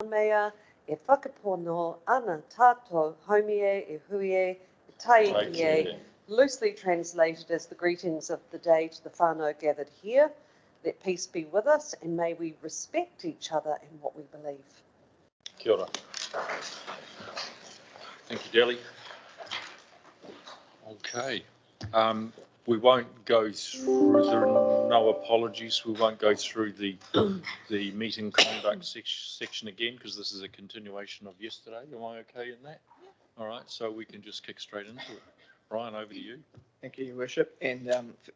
mea, e whakapono ana tātou haumie e huie e taiki, loosely translated as the greetings of the day to the whānau gathered here. Let peace be with us, and may we respect each other in what we believe. Kia ora. Thank you, Deli. Okay. We won't go through, there are no apologies, we won't go through the meeting conduct section again, because this is a continuation of yesterday. Am I okay in that? All right, so we can just kick straight into it. Brian, over to you. Thank you, Your Worship. And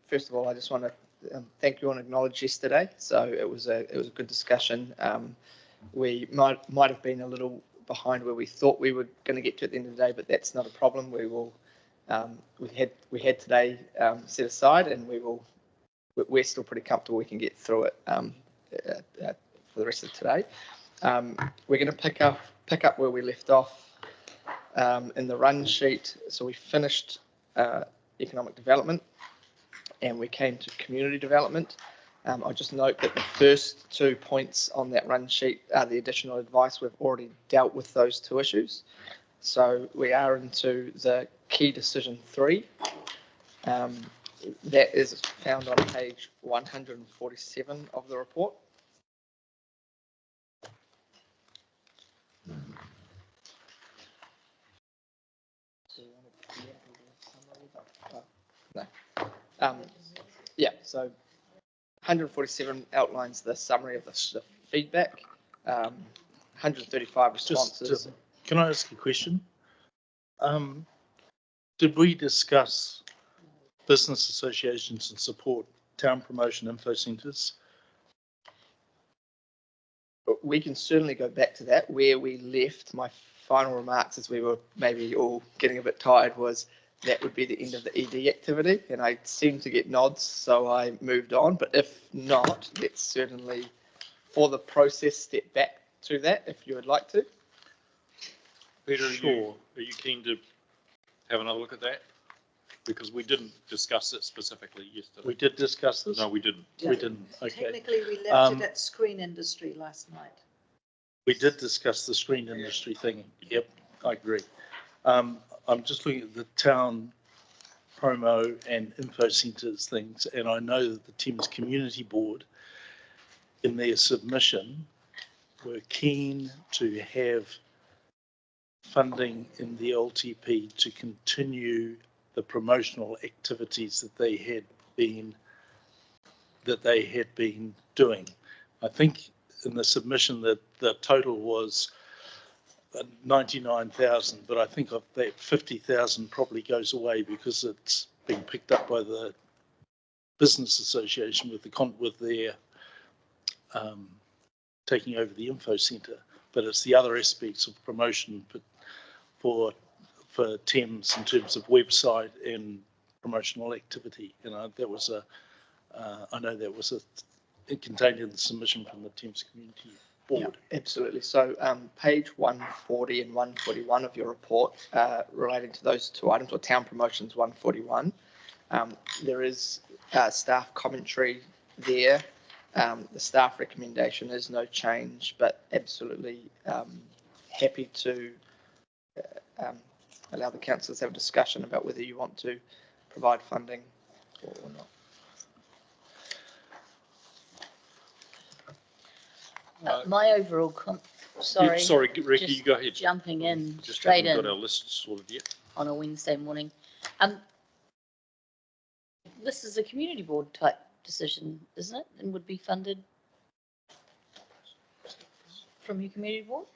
first of all, I just want to thank you and acknowledge yesterday. So it was a good discussion. We might have been a little behind where we thought we were going to get to at the end of the day, but that's not a problem. We will. We had today set aside, and we're still pretty comfortable we can get through it for the rest of today. We're going to pick up where we left off in the run sheet. So we finished economic development, and we came to community development. I'll just note that the first 2 points on that run sheet are the additional advice. We've already dealt with those 2 issues. So we are into the key decision 3. That is found on page 147 of the report. Yeah, so 147 outlines the summary of the feedback. 135 responses. Can I ask a question? Did we discuss business associations and support town promotion info centres? We can certainly go back to that. Where we left, my final remarks as we were maybe all getting a bit tired was that would be the end of the ED activity, and I seemed to get nods, so I moved on. But if not, let's certainly, for the process, step back to that if you would like to. Peter, Sure. Are you keen to have another look at that? Because we didn't discuss it specifically yesterday. We did discuss this? No, we didn't. We didn't. Okay. Technically, we left it at screen industry last night. We did discuss the screen industry thing. Yep, I agree. I'm just looking at the town promo and info centres things, and I know that the Thames Community Board, in their submission, were keen to have funding in the LTP to continue the promotional activities that they had been doing. I think in the submission that the total was 99,000, but I think of that 50,000 probably goes away because it's been picked up by the business association with their taking over the info centre. But it's the other aspects of promotion for Thames in terms of website and promotional activity. You know, that was I know that was contained in the submission from the Thames Community Board. Yeah, absolutely. So page 140 and 141 of your report relating to those 2 items, or town promotions 141, there is staff commentary there. The staff recommendation is no change, but absolutely happy to allow the councillors to have a discussion about whether you want to provide funding or not. My overall sorry, Ricky, you go ahead. Jumping in Just straight haven't in got our list sorted yet on a Wednesday morning. This is a community board type decision, isn't it? And would be funded from your community board?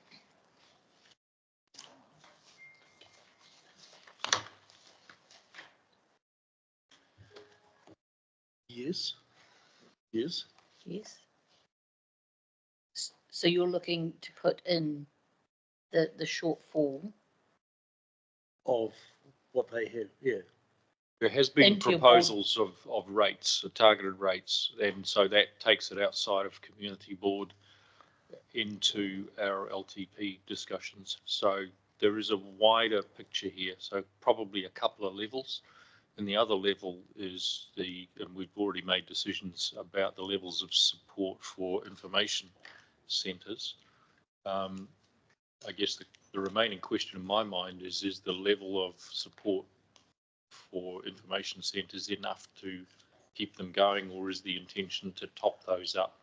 Yes. Yes. Yes. So you're looking to put in the shortfall Of what they have, yeah. There has been Into your proposals of rates, targeted rates, and so that takes it outside of community board into our LTP discussions. So there is a wider picture here, so probably a couple of levels. And the other level is and we've already made decisions about the levels of support for information centres. I guess the remaining question in my mind is the level of support for information centres enough to keep them going, or is the intention to top those up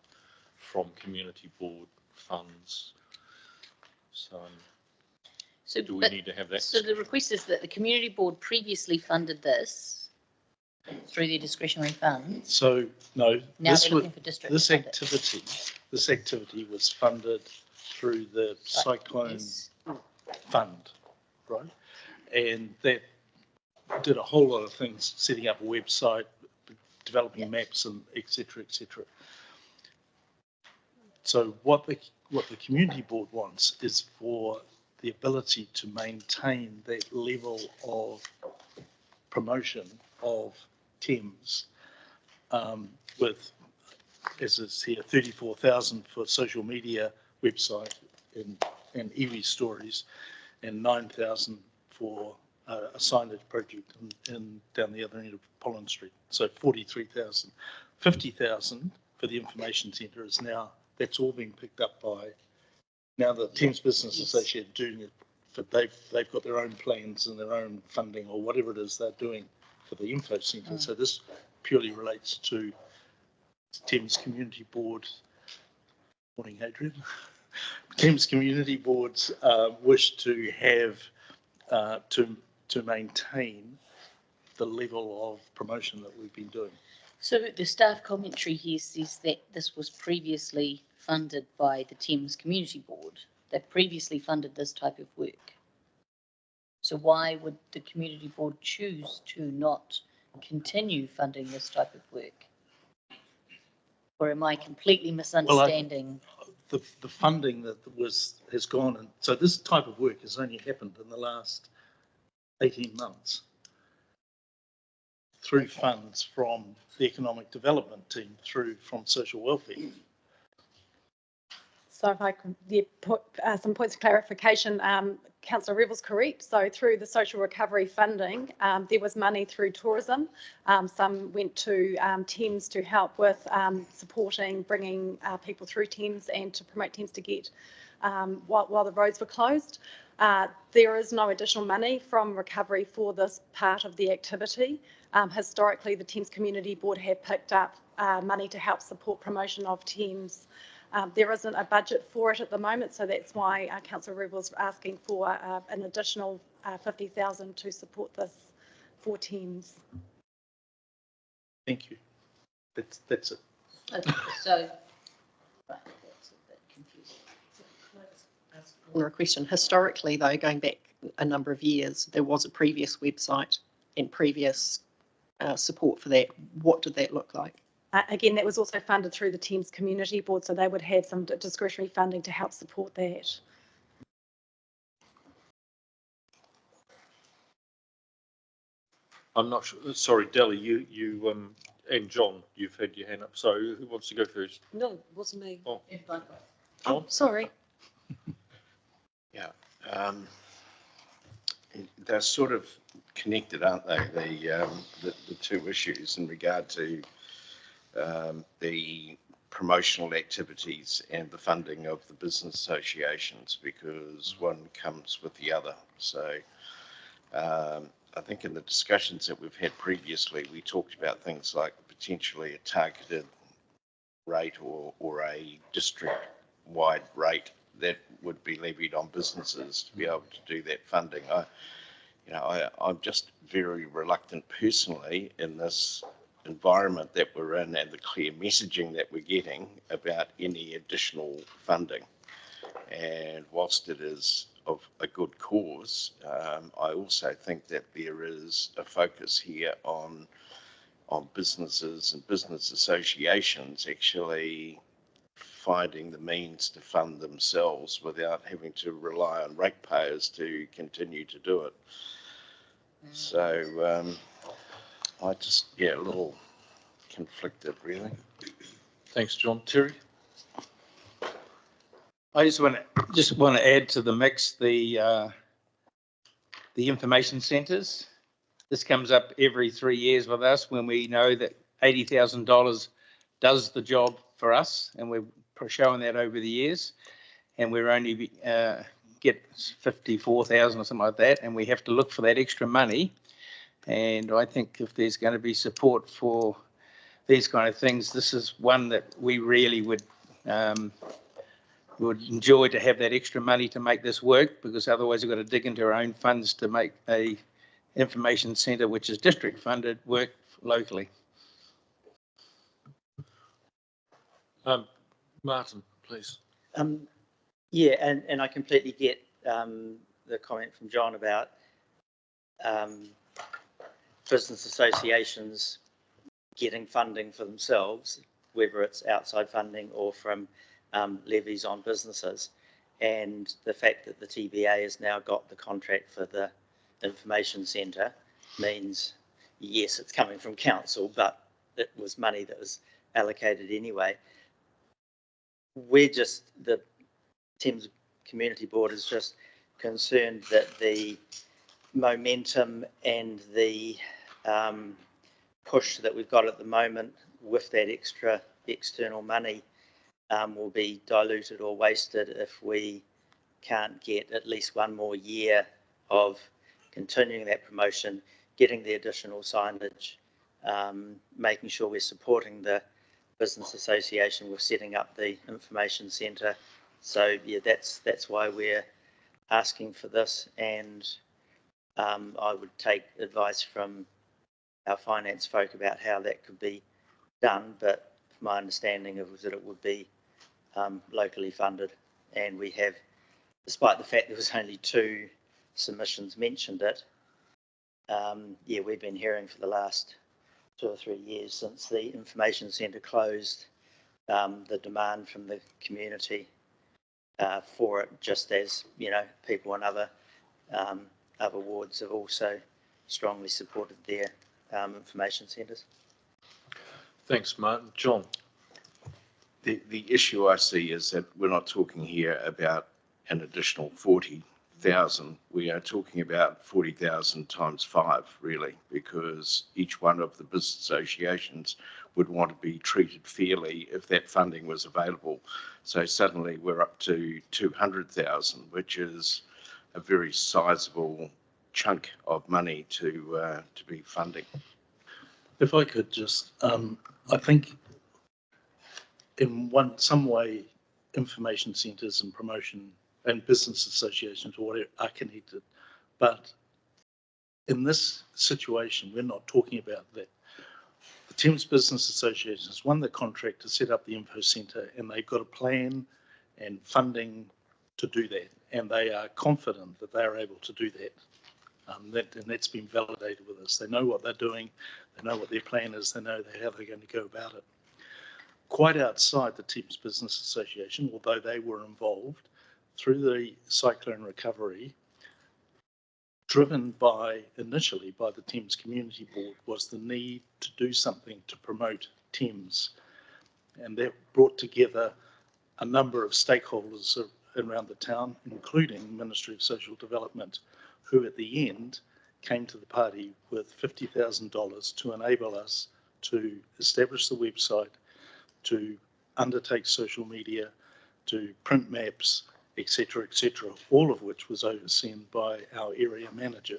from community board funds? So do we need to have that? So the request is that the community board previously funded this through their discretionary funds. So no, Now they're looking for district. This activity was funded through the cyclone fund, right? And that did a whole lot of things, setting up a website, developing maps, and et cetera, et cetera. So what the community board wants is for the ability to maintain that level of promotion of Thames, with, as is here, 34,000 for social media website and iwi stories, and 9,000 for a signage project in down the other end of Pollen Street. So 43,000, 50,000 for the information centre is now, that's all being picked up by now the Thames Business Association doing it. But they've got their own plans and their own funding or whatever it is they're doing for the info centre. So this purely relates to Thames Community Board. Morning, Adrian. Thames Community Board's wish to have to maintain the level of promotion that we've been doing. So the staff commentary here says that this was previously funded by the Thames Community Board. They previously funded this type of work. So why would the community board choose to not continue funding this type of work? Or am I completely misunderstanding? Well, the funding that has gone, and so this type of work has only happened in the last 18 months through funds from the economic development team, from social welfare. So if I could put some points of clarification, Councillor Reville's correct. So through the social recovery funding, there was money through tourism. Some went to Thames to help with supporting, bringing people through Thames and to promote Thames to get while the roads were closed. There is no additional money from recovery for this part of the activity. Historically, the Thames Community Board have picked up money to help support promotion of Thames. There isn't a budget for it at the moment, so that's why Councillor Reville's asking for an additional 50,000 to support this for Thames. Thank you. That's it. Okay, so, right, that's a bit confusing. On a question, historically though, going back a number of years, there was a previous website and previous support for that. What did that look like? Again, that was also funded through the Thames Community Board, so they would have some discretionary funding to help support that. I'm not sure. Sorry, Delly, you and John, you've had your hand up. So who wants to go first? No, it wasn't me. Oh, John? Oh, sorry. Yeah, they're sort of connected, aren't they? The two issues in regard to the promotional activities and the funding of the business associations, because one comes with the other. So I think in the discussions that we've had previously, we talked about things like potentially a targeted rate or a district-wide rate that would be levied on businesses to be able to do that funding. I'm just very reluctant personally in this environment that we're in and the clear messaging that we're getting about any additional funding. And whilst it is of a good cause, I also think that there is a focus here on businesses and business associations actually finding the means to fund themselves without having to rely on ratepayers to continue to do it. So I just, a little conflicted really. thanks, John. Terry? I just want to add to the mix the information centres. This comes up every 3 years with us when we know that $80,000 does the job for us, and we've shown that over the years. and we're only get 54,000 or something like that, and we have to look for that extra money. And I think if there's going to be support for these kind of things, this is one that we really would enjoy, to have that extra money to make this work, because otherwise we've got to dig into our own funds to make a information centre, which is district funded, work locally. Martin, please. Yeah, and I completely get the comment from John about business associations getting funding for themselves, whether it's outside funding or from levies on businesses. And the fact that the TBA has now got the contract for the information centre means, yes, it's coming from council, but it was money that was allocated anyway. We're just, the Thames Community Board is just concerned that the momentum and the push that we've got at the moment with that extra external money will be diluted or wasted if we can't get at least one more year of continuing that promotion, getting the additional signage, making sure we're supporting the business association with setting up the information centre. So yeah, that's why we're asking for this, and I would take advice from our finance folk about how that could be done, but my understanding was that it would be locally funded, and we have, despite the fact there was only 2 submissions mentioned it, yeah, we've been hearing for the last 2 or 3 years since the information centre closed, the demand from the community for it, just as, you know, people in other wards have also strongly supported their information centres. Thanks, Martin. John. The issue I see is that we're not talking here about an additional 40,000. We are talking about 40,000 times 5, really, because each one of the business associations would want to be treated fairly if that funding was available. So suddenly we're up to 200,000, which is a very sizable chunk of money to be funding. If I could just, I think in some way, information centres and promotion and business associations or whatever are connected, but in this situation, we're not talking about that. The Thames Business Association has won the contract to set up the info centre, and they've got a plan and funding to do that, and they are confident that they are able to do that. And that's been validated with us. They know what they're doing, they know what their plan is, they know how they're going to go about it. Quite outside the Thames Business Association, although they were involved through the cyclone recovery, driven initially by the Thames Community Board, was the need to do something to promote Thames. And that brought together a number of stakeholders around the town, including Ministry of Social Development, who at the end came to the party with $50,000 to enable us to establish the website, to undertake social media, to print maps, etc., all of which was overseen by our area manager.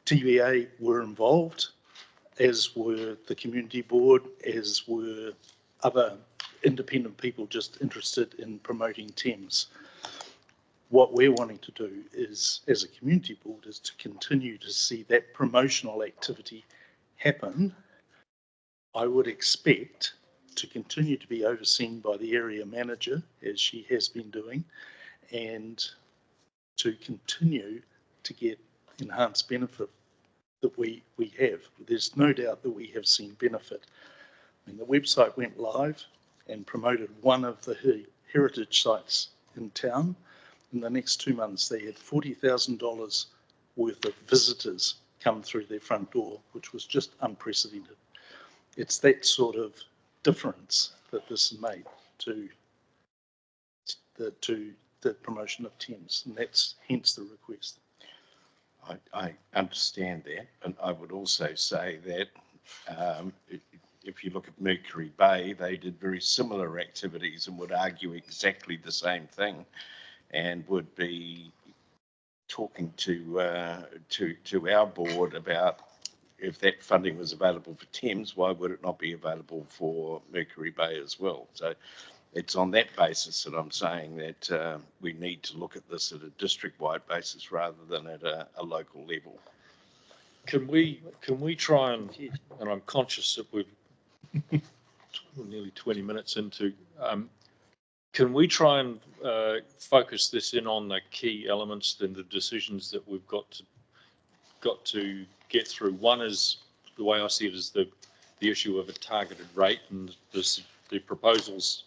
TBA were involved, as were the community board, as were other independent people just interested in promoting Thames. What we're wanting to do is, as a community board, is to continue to see that promotional activity happen. I would expect to continue to be overseen by the area manager, as she has been doing, and to continue to get enhanced benefit that we have. There's no doubt that we have seen benefit. I mean, the website went live and promoted one of the heritage sites in town. In the next 2 months, they had $40,000 worth of visitors come through their front door, which was just unprecedented. It's that sort of difference that this has made to the promotion of Thames, and that's hence the request. I understand that, and I would also say that if you look at Mercury Bay, they did very similar activities and would argue exactly the same thing, and would be talking to our board about if that funding was available for Thames, why would it not be available for Mercury Bay as well? So it's on that basis that I'm saying that we need to look at this at a district-wide basis rather than at a local level. Can we try and I'm conscious that we're nearly 20 minutes into, can we try and focus this in on the key elements and the decisions that we've got to get through? One is, the way I see it, is the issue of a targeted rate, and the proposals,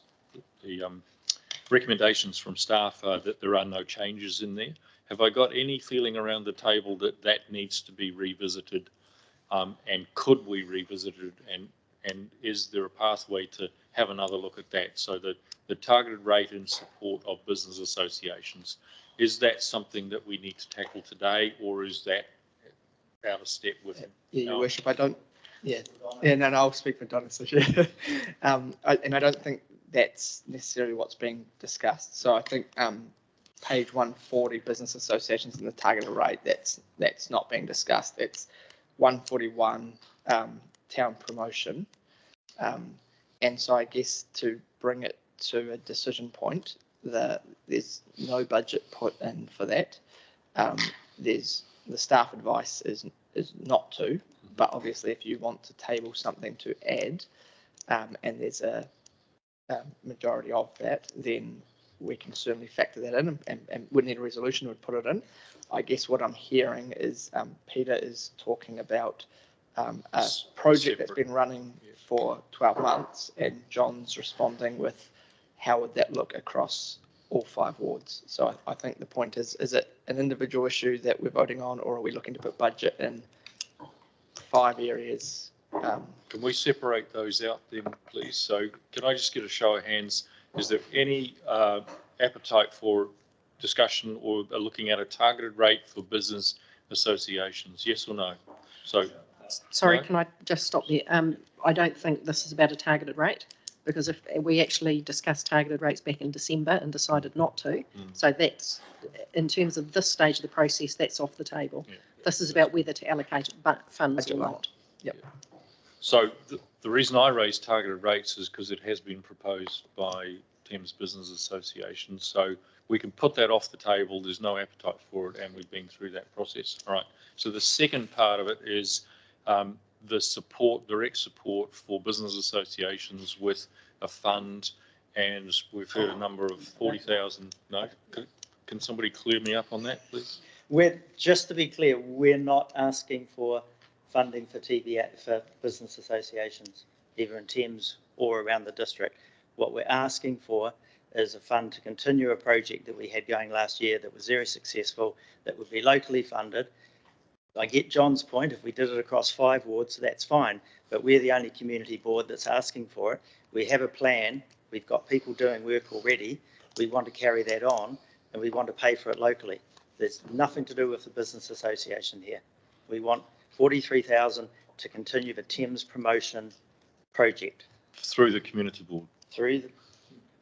the recommendations from staff are that there are no changes in there. Have I got any feeling around the table that that needs to be revisited, and could we revisit it, and is there a pathway to have another look at that? So that the targeted rate in support of business associations, is that something that we need to tackle today, or is that out of step with it? Yeah, Your Worship, I don't. Yeah, no, I'll speak for Donna. So and I don't think that's necessarily what's being discussed. So I think page 140, business associations and the targeted rate, that's not being discussed. It's 141, town promotion. And so I guess to bring it to a decision point, there's no budget put in for that. There's the staff advice is not to, but obviously if you want to table something to add, and there's a majority of that, then we can certainly factor that in, and would need a resolution, would put it in. I guess what I'm hearing is Peter is talking about a project that's been running for 12 months, and John's responding with how would that look across all 5 wards. So I think the point is it an individual issue that we're voting on, or are we looking to put budget in 5 areas? Can we separate those out then, please? So can I just get a show of hands? Is there any appetite for discussion or looking at a targeted rate for business associations? Yes or no? So, sorry, no? Can I just stop there? I don't think this is about a targeted rate, because if we actually discussed targeted rates back in December and decided not to, so that's, in terms of this stage of the process, that's off the table. Yeah. This is about whether to allocate funds or not. Yep. Yeah. So the reason I raise targeted rates is because it has been proposed by Thames Business Association. So we can put that off the table. There's no appetite for it, and we've been through that process. All right. So the second part of it is the support, direct support for business associations with a fund, and we've heard a number of 40,000. No, can somebody clear me up on that, please? Just to be clear, we're not asking for funding for TBA for business associations, either in Thames or around the district. What we're asking for is a fund to continue a project that we had going last year that was very successful, that would be locally funded. I get John's point. If we did it across 5 wards, that's fine, but we're the only community board that's asking for it. We have a plan. We've got people doing work already. We want to carry that on, and we want to pay for it locally. There's nothing to do with the business association here. We want 43,000 to continue the Thames promotion project. Through the community board?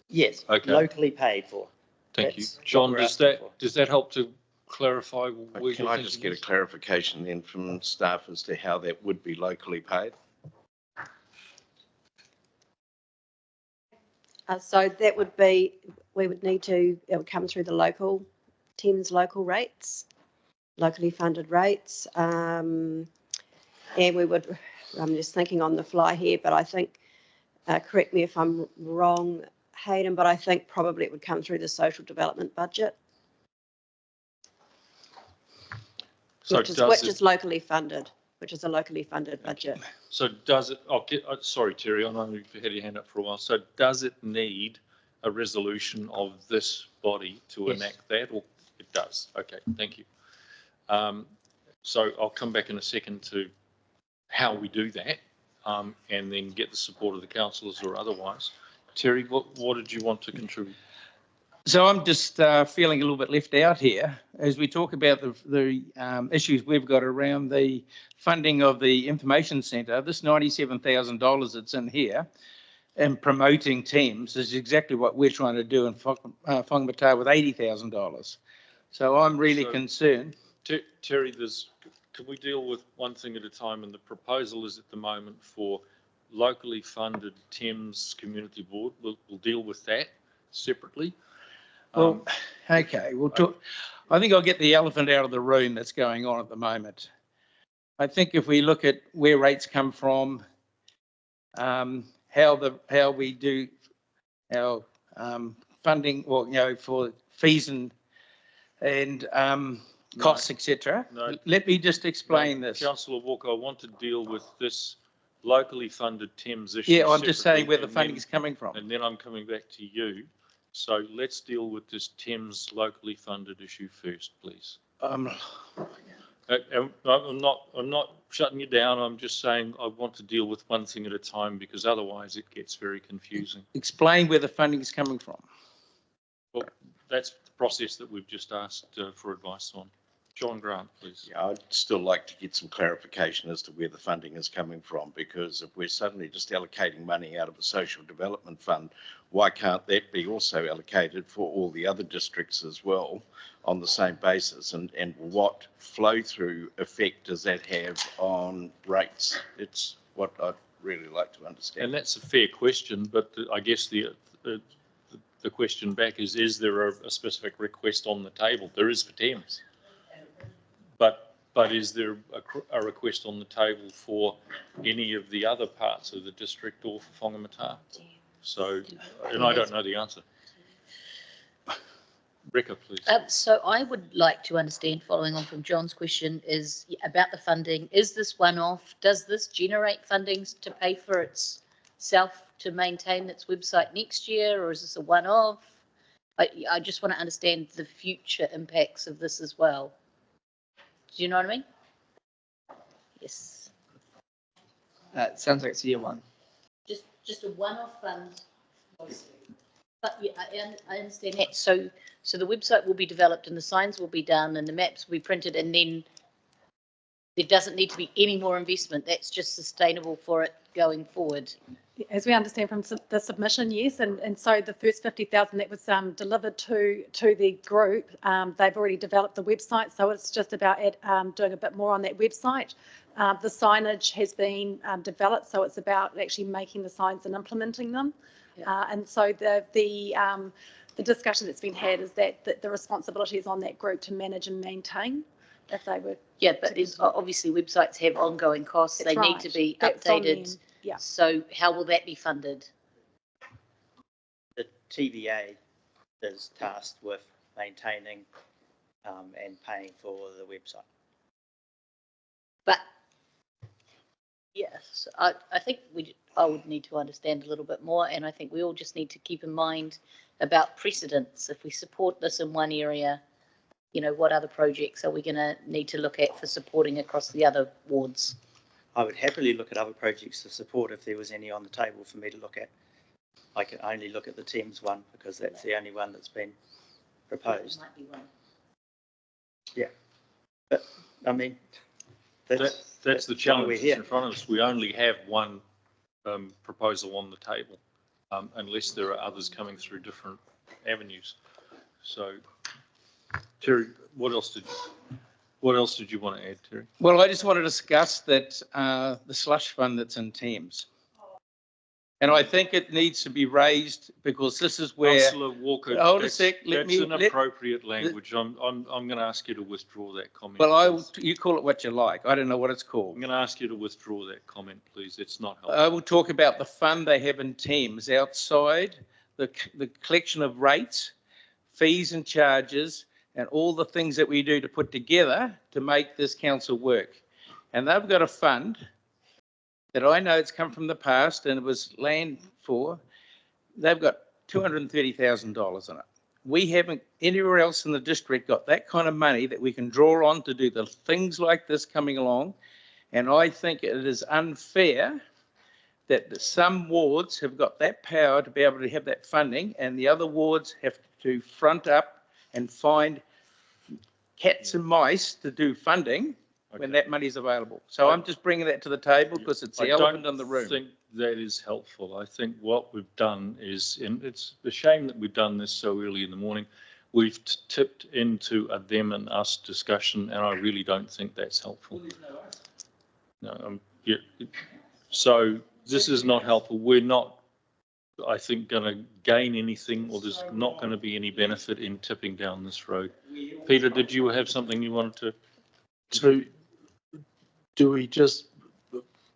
Yes, okay. Locally paid for. Thank you. John, does that help to clarify? Can I just get a clarification then from staff as to how that would be locally paid? So that would be, we would need to, it would come through the local, Thames local rates, locally funded rates. And we would, I'm just thinking on the fly here, but I think, correct me if I'm wrong, Hayden, but I think probably it would come through the social development budget. So which is locally funded, which is a locally funded budget. So does it, sorry, Terry, I know you've had your hand up for a while. So does it need a resolution of this body to enact that, or it does? Okay, thank you. So I'll come back in a second to how we do that, and then get the support of the councillors or otherwise. Terry, what did you want to contribute? So I'm just feeling a little bit left out here as we talk about the issues we've got around the funding of the information centre. This $97,000 that's in here and promoting teams is exactly what we're trying to do in Whangamata with $80,000. So I'm really concerned. Terry, can we deal with one thing at a time? And the proposal is at the moment for locally funded Thames Community Board. We'll deal with that separately. Well, okay, we'll talk. I think I'll get the elephant out of the room that's going on at the moment. I think if we look at where rates come from, how we do our funding, or for fees and costs, etc. No. Let me just explain this. Councillor Walker, I want to deal with this locally funded Thames issue. Yeah, I'm just saying where the funding is coming from. And then I'm coming back to you. So let's deal with this Thames locally funded issue first, please. I'm not shutting you down. I'm just saying I want to deal with one thing at a time, because otherwise it gets very confusing. Explain where the funding is coming from. Well, that's the process that we've just asked for advice on. John Grant, please. Yeah, I'd still like to get some clarification as to where the funding is coming from, because if we're suddenly just allocating money out of a social development fund, why can't that be also allocated for all the other districts as well on the same basis? And what flow through effect does that have on rates? It's what I'd really like to understand. And that's a fair question, but I guess the question back is there a specific request on the table? There is for Thames. But is there a request on the table for any of the other parts of the district or for Whangamata? So, and I don't know the answer. Rebecca, please. So I would like to understand, following on from John's question, is about the funding. Is this one-off? Does this generate fundings to pay for itself to maintain its website next year, or is this a one-off? I just want to understand the future impacts of this as well. Do you know what I mean? Yes. It sounds like it's year one. Just a one-off fund. But yeah, I understand that. So the website will be developed and the signs will be done and the maps will be printed, and then there doesn't need to be any more investment. That's just sustainable for it going forward. As we understand from the submission, yes, and so the first 50,000 that was delivered to the group, they've already developed the website, so it's just about doing a bit more on that website. The signage has been developed, so it's about actually making the signs and implementing them. Yeah. And so the discussion that's been had is that the responsibility is on that group to manage and maintain. If they were, yeah, but obviously websites have ongoing costs. They need to be updated. Yeah. So how will that be funded? The TVA is tasked with maintaining and paying for the website. But yes, I think I would need to understand a little bit more, and I think we all just need to keep in mind about precedents. If we support this in one area, what other projects are we going to need to look at for supporting across the other wards? I would happily look at other projects to support if there was any on the table for me to look at. I can only look at the Thames one because that's the only one that's been proposed. Might be one. Yeah, but I mean, that's the challenge in front of us. We only have one proposal on the table, unless there are others coming through different avenues. So, Terry, what else did you want to add, Terry? Well, I just want to discuss that the slush fund that's in Thames. And I think it needs to be raised because this is where. Councillor Walker, that's inappropriate language. I'm going to ask you to withdraw that comment. Well, you call it what you like. I don't know what it's called. I'm going to ask you to withdraw that comment, please. It's not helpful. I will talk about the fund they have in Thames outside the collection of rates, fees and charges, and all the things that we do to put together to make this council work. And they've got a fund that I know it's come from the past and it was land for. They've got $230,000 in it. We haven't anywhere else in the district got that kind of money that we can draw on to do the things like this coming along. And I think it is unfair that some wards have got that power to be able to have that funding, and the other wards have to front up and find cats and mice to do funding when that money is available. So I'm just bringing that to the table because it's the elephant in the room. I think that is helpful. I think what we've done is, and it's a shame that we've done this so early in the morning, we've tipped into a them and us discussion, and I really don't think that's helpful. No, yeah. So this is not helpful. We're not, I think, going to gain anything, or there's not going to be any benefit in tipping down this road. Peter, did you have something you wanted to? So do we just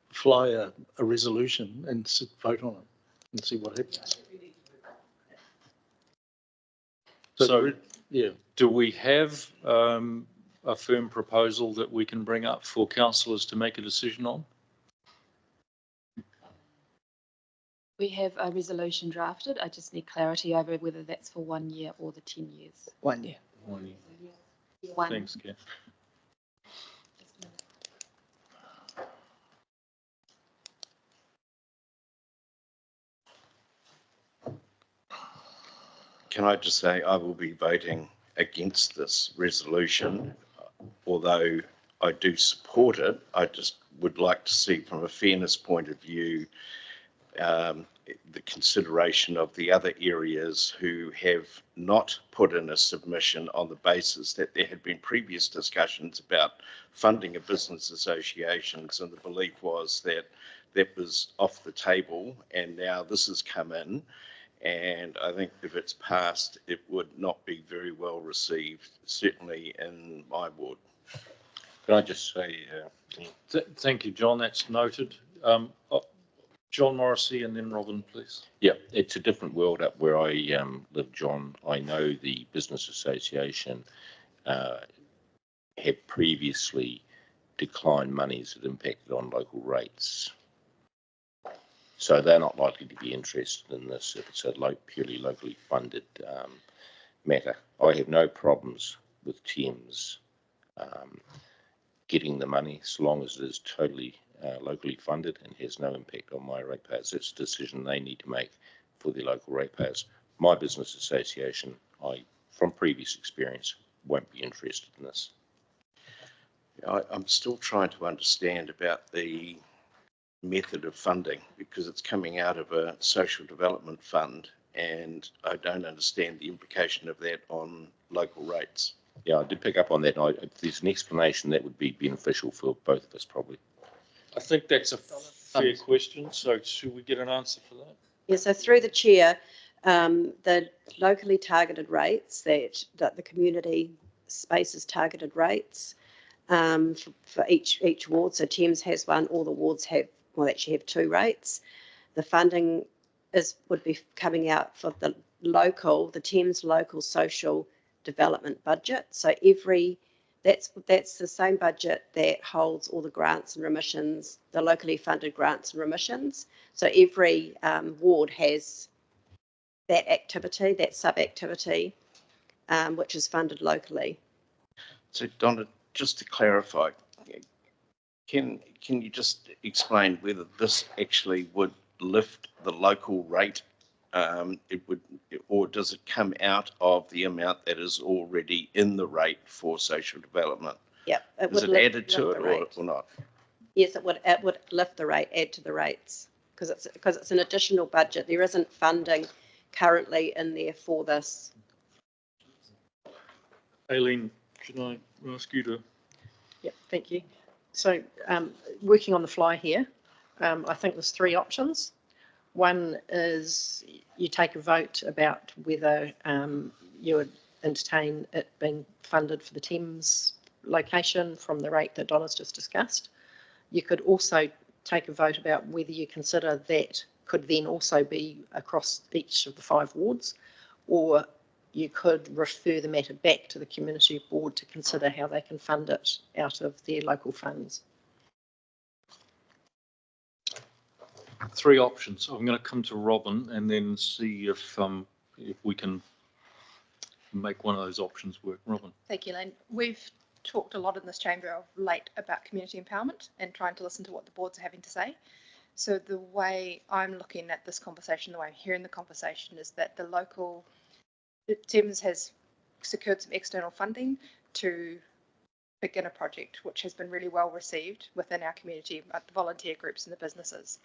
fly a resolution and vote on it and see what happens? So, yeah. Do we have a firm proposal that we can bring up for councillors to make a decision on? We have a resolution drafted. I just need clarity over whether that's for 1 year or the 10 years. 1 year. 1 year. One. Thanks, Ken. Can I just say I will be voting against this resolution, although I do support it. I just would like to see, from a fairness point of view, the consideration of the other areas who have not put in a submission on the basis that there had been previous discussions about funding of business associations, and the belief was that that was off the table, and now this has come in. And I think if it's passed, it would not be very well received, certainly in my ward. Can I just say? Thank you, John. That's noted. John Morrissey and then Robin, please. Yeah, it's a different world up where I live, John. I know the business association had previously declined monies that impacted on local rates. So they're not likely to be interested in this if it's a purely locally funded matter. I have no problems with Thames getting the money so long as it is totally locally funded and has no impact on my ratepayers. It's a decision they need to make for their local ratepayers. My business association, from previous experience, won't be interested in this. I'm still trying to understand about the method of funding, because it's coming out of a social development fund, and I don't understand the implication of that on local rates. Yeah, I did pick up on that. If there's an explanation, that would be beneficial for both of us, probably. I think that's a fair question. So should we get an answer for that? Yeah, so through the chair, the locally targeted rates that the community spaces targeted rates for each ward. So Thames has one, all the wards actually have 2 rates. The funding would be coming out for the Thames local social development budget. So that's the same budget that holds all the grants and remissions, the locally funded grants and remissions. So every ward has that activity, that sub-activity, which is funded locally. So Donna, just to clarify, can you just explain whether this actually would lift the local rate? Or does it come out of the amount that is already in the rate for social development? Yep. Is it added to it or not? Yes, it would lift the rate, add to the rates, because it's an additional budget. There isn't funding currently in there for this. Aileen, can I ask you to? Yep, thank you. So working on the fly here, I think there's 3 options. One is you take a vote about whether you would entertain it being funded for the Thames location from the rate that Donna's just discussed. You could also take a vote about whether you consider that could then also be across each of the 5 wards, or you could refer the matter back to the community board to consider how they can fund it out of their local funds. 3 options. I'm going to come to Robin and then see if we can make one of those options work. Robin. Thank you, Elaine. We've talked a lot in this chamber of late about community empowerment and trying to listen to what the boards are having to say. So the way I'm looking at this conversation, the way I'm hearing the conversation is that Thames has secured some external funding to begin a project, which has been really well received within our community, the volunteer groups and the businesses.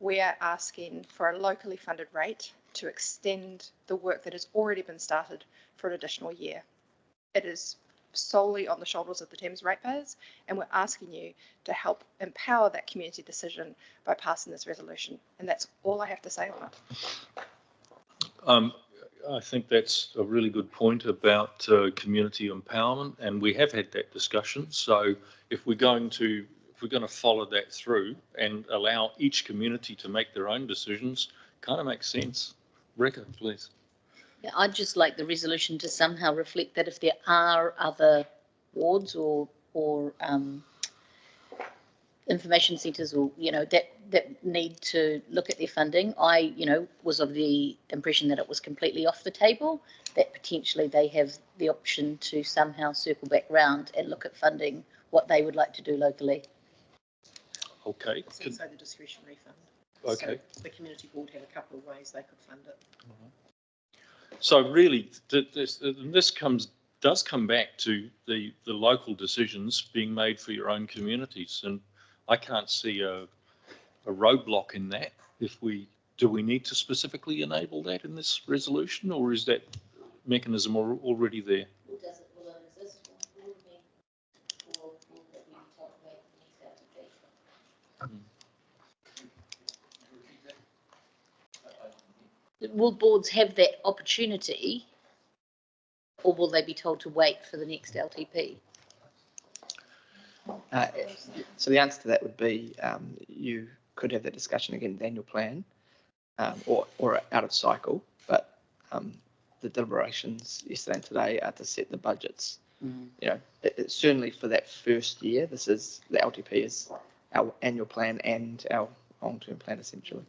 We are asking for a locally funded rate to extend the work that has already been started for an additional year. It is solely on the shoulders of the Thames ratepayers, and we're asking you to help empower that community decision by passing this resolution. And that's all I have to say on it. I think that's a really good point about community empowerment, and we have had that discussion. So if we're going to follow that through and allow each community to make their own decisions, kind of makes sense. Rebecca, please. Yeah, I'd just like the resolution to somehow reflect that if there are other wards or information centres or, that need to look at their funding. I, was of the impression that it was completely off the table, that potentially they have the option to somehow circle back round and look at funding what they would like to do locally. Okay. It's also the discretionary fund. Okay. So the community board have a couple of ways they could fund it. So really, this does come back to the local decisions being made for your own communities, and I can't see a roadblock in that. Do we need to specifically enable that in this resolution, or is that mechanism already there? Will it exist? Will it be told to wait for the next LTP? Will boards have that opportunity, or will they be told to wait for the next LTP? So the answer to that would be you could have that discussion again in the annual plan or out of cycle, but the deliberations yesterday and today are to set the budgets. Certainly for that first year, this is the LTP is our annual plan and our long-term plan essentially.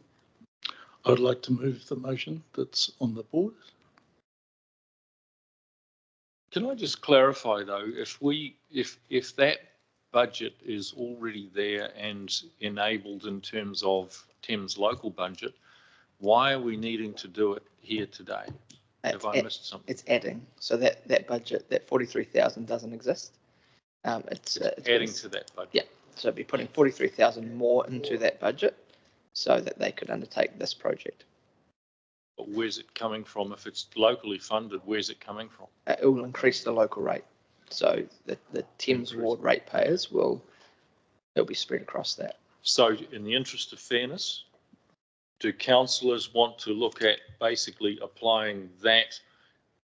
I'd like to move the motion that's on the board. Can I just clarify though, if that budget is already there and enabled in terms of Thames local budget, why are we needing to do it here today? Have I missed something? It's adding. So that budget, that 43,000 doesn't exist. It's adding to that budget. Yeah. So it'd be putting 43,000 more into that budget so that they could undertake this project. But where's it coming from? If it's locally funded, where's it coming from? It will increase the local rate. So the Thames ward ratepayers it'll be spread across that. So in the interest of fairness, do councillors want to look at basically applying that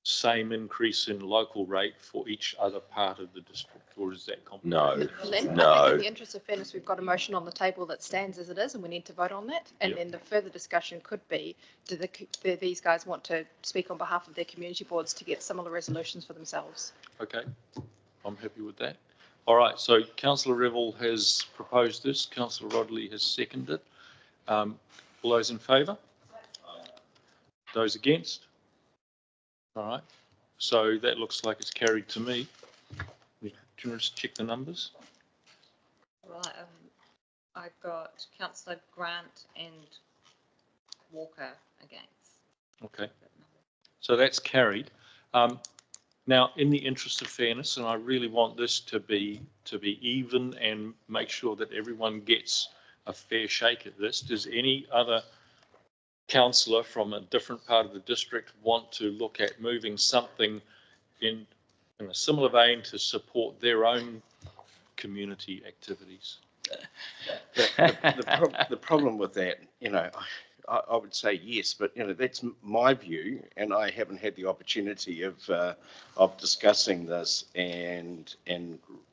same increase in local rate for each other part of the district, or is that complicated? No. I think in the interest of fairness, we've got a motion on the table that stands as it is, and we need to vote on that. And then the further discussion could be, do these guys want to speak on behalf of their community boards to get similar resolutions for themselves? Okay, I'm happy with that. All right, so Councillor Revel has proposed this. Councillor Rodley has seconded. All those in favour? Those against? All right, so that looks like it's carried to me. Do you want to check the numbers? Right, I've got Councillor Grant and Walker against. Okay, so that's carried. Now, in the interest of fairness, and I really want this to be even and make sure that everyone gets a fair shake at this, does any other councillor from a different part of the district want to look at moving something in a similar vein to support their own community activities? The problem with that, I would say yes, but that's my view, and I haven't had the opportunity of discussing this and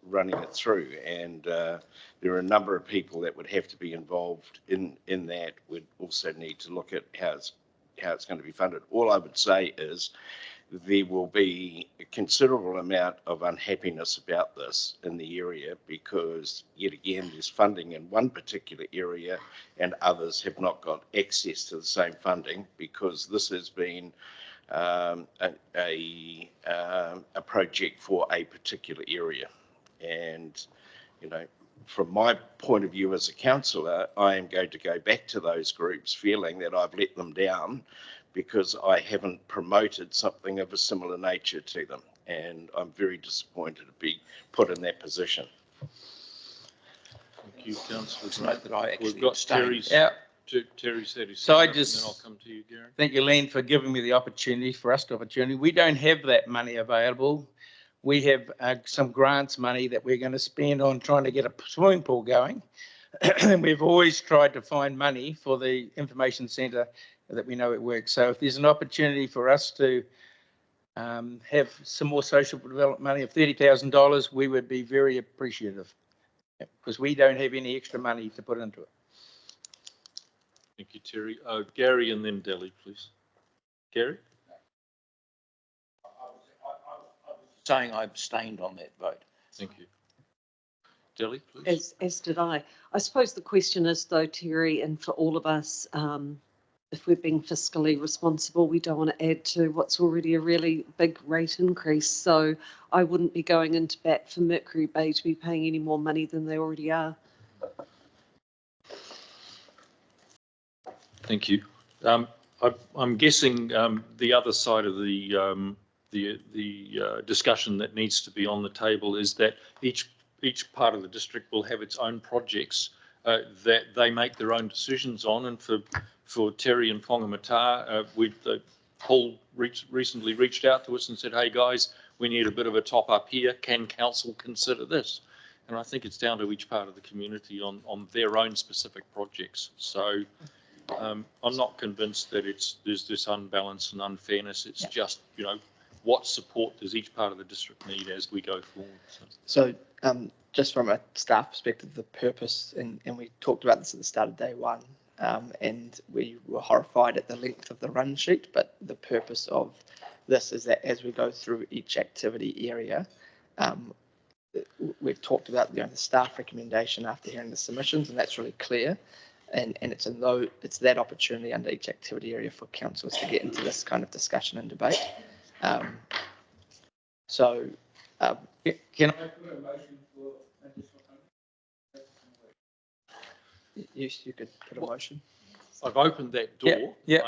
running it through. And there are a number of people that would have to be involved in that. We'd also need to look at how it's going to be funded. All I would say is there will be a considerable amount of unhappiness about this in the area because, yet again, there's funding in one particular area and others have not got access to the same funding because this has been a project for a particular area. And, from my point of view as a councillor, I am going to go back to those groups feeling that I've let them down because I haven't promoted something of a similar nature to them. And I'm very disappointed to be put in that position. Thank you, councillor. Note that I actually We've got abstained. Terry's, Yeah. Terry's had his So I hand up, and then I'll just come to you, Gary. thank you, Len, for giving me the opportunity, for us the opportunity. We don't have that money available. We have some grants money that we're going to spend on trying to get a swimming pool going. And we've always tried to find money for the information centre that we know it works. So if there's an opportunity for us to have some more social development money of $30,000, we would be very appreciative, because we don't have any extra money to put into it. Thank you, Terry. Gary and then Delhi, please. Gary? Saying I abstained on that vote. Thank you. Delhi, please. As did I. I suppose the question is, though, Terry, and for all of us, if we're being fiscally responsible, we don't want to add to what's already a really big rate increase. So I wouldn't be going into bat for Mercury Bay to be paying any more money than they already are. Thank you. I'm guessing the other side of the discussion that needs to be on the table is that each part of the district will have its own projects that they make their own decisions on. And for Terry and Whangamata, Paul recently reached out to us and said, hey guys, we need a bit of a top up here. Can council consider this? And I think it's down to each part of the community on their own specific projects. So I'm not convinced that there's this unbalance and unfairness. It's just, what support does each part of the district need as we go forward? So just from a staff perspective, the purpose, and we talked about this at the start of day one, and we were horrified at the length of the run sheet, but the purpose of this is that as we go through each activity area, we've talked about the staff recommendation after hearing the submissions, and that's really clear. And it's that opportunity under each activity area for councillors to get into this kind of discussion and debate. So can I put a motion for additional funding? Yes, you could put a motion. I've opened that door. Yeah.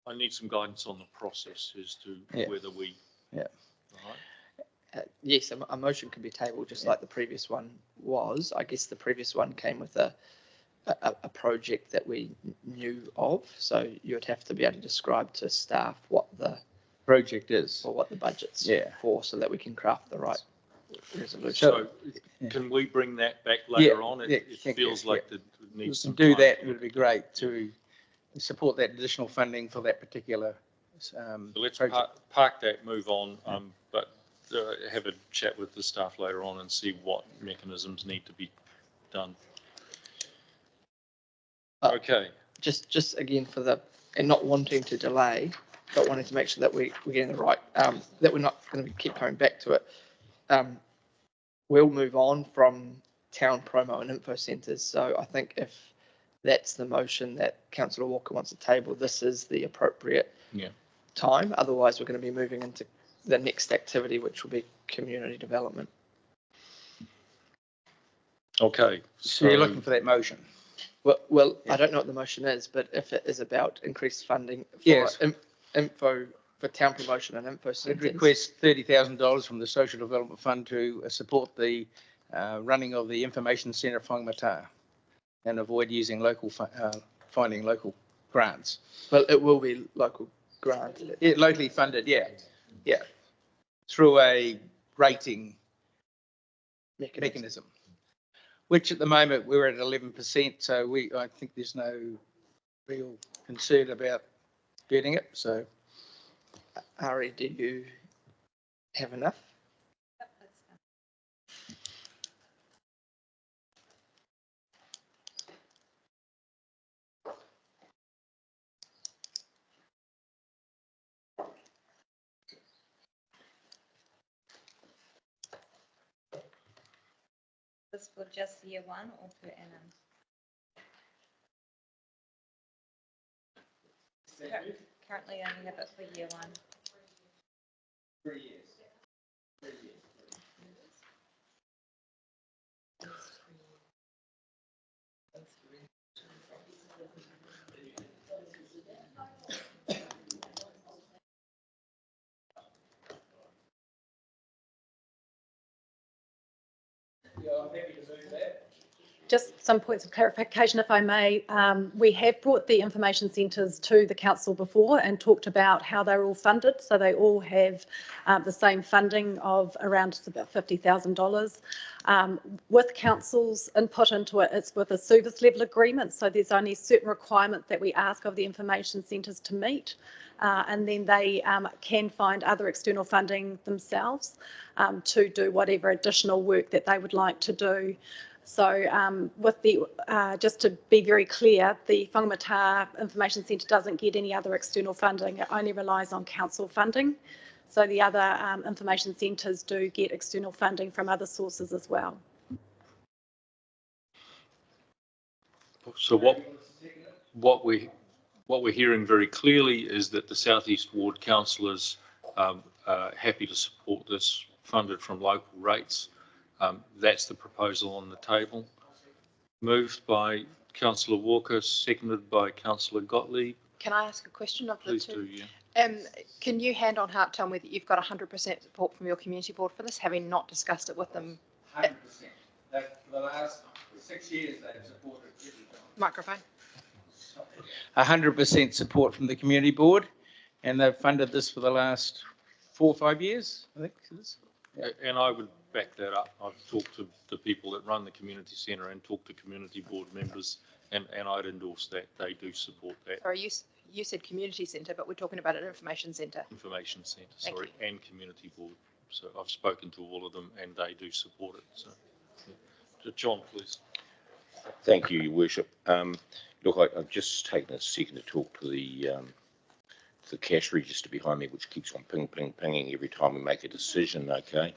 I need some guidance on the process as to whether we. Yeah. Right. Yes, a motion can be tabled just like the previous one was. I guess the previous one came with a project that we knew of, so you would have to be able to describe to staff what the project is or what the budget's for, so that we can craft the right resolution. So can we bring that back later on? It feels like it needs some do time. that. It would be great to support that additional funding for that particular So let's project. park that, move on, but have a chat with the staff later on and see what mechanisms need to be done. Okay. Just again and not wanting to delay, but wanting to make sure that we're getting the right, that we're not going to keep coming back to it. We'll move on from town promo and info centres. So I think if that's the motion that Councillor Walker wants to table, this is the appropriate time. Otherwise, we're going to be moving into the next activity, which will be community development. Okay. So you're looking for that motion? Well, I don't know what the motion is, but if it is about increased funding for info for town promotion and info centres. I'd request $30,000 from the Social Development Fund to support the running of the information centre of Whangamata and avoid using finding local grants. Well, it will be local grant. Locally funded, yeah. Through a rating mechanism. Which at the moment we're at 11%, so I think there's no real concern about getting it. So, Ari, do you have enough? This for just year one or per annum? Currently only have it for year one. 3 years. just some points of clarification, if I may. We have brought the information centres to the council before and talked about how they're all funded. So they all have the same funding of around about $50,000. With council's input into it, it's with a service level agreement. So there's only certain requirements that we ask of the information centres to meet. And then they can find other external funding themselves to do whatever additional work that they would like to do. So with the, just to be very clear, the Whangamata Information Centre doesn't get any other external funding. It only relies on council funding. So the other information centres do get external funding from other sources as well. So what we're hearing very clearly is that the South East Ward councillors are happy to support this, funded from local rates. That's the proposal on the table. Moved by Councillor Walker, seconded by Councillor Gottlieb. Can I ask a question of the Please two? do, yeah. Can you hand on heart tell me that you've got 100% support from your community board for this, having not discussed it with them? 100%. For the last 6 years, they've supported everything. Microphone. 100% support from the community board, and they've funded this for the last 4 or 5 years, I think it is. And I would back that up. I've talked to the people that run the community centre and talked to community board members, and I'd endorse that. They do support that. Sorry, you said community centre, but we're talking about an information centre. Information centre, sorry, and community board. So I've spoken to all of them, and they do support it. So, yeah. John, please. Thank you, Your Worship. Look, I've just taken a second to talk to the cash register behind me, which keeps on pinging every time we make a decision, okay?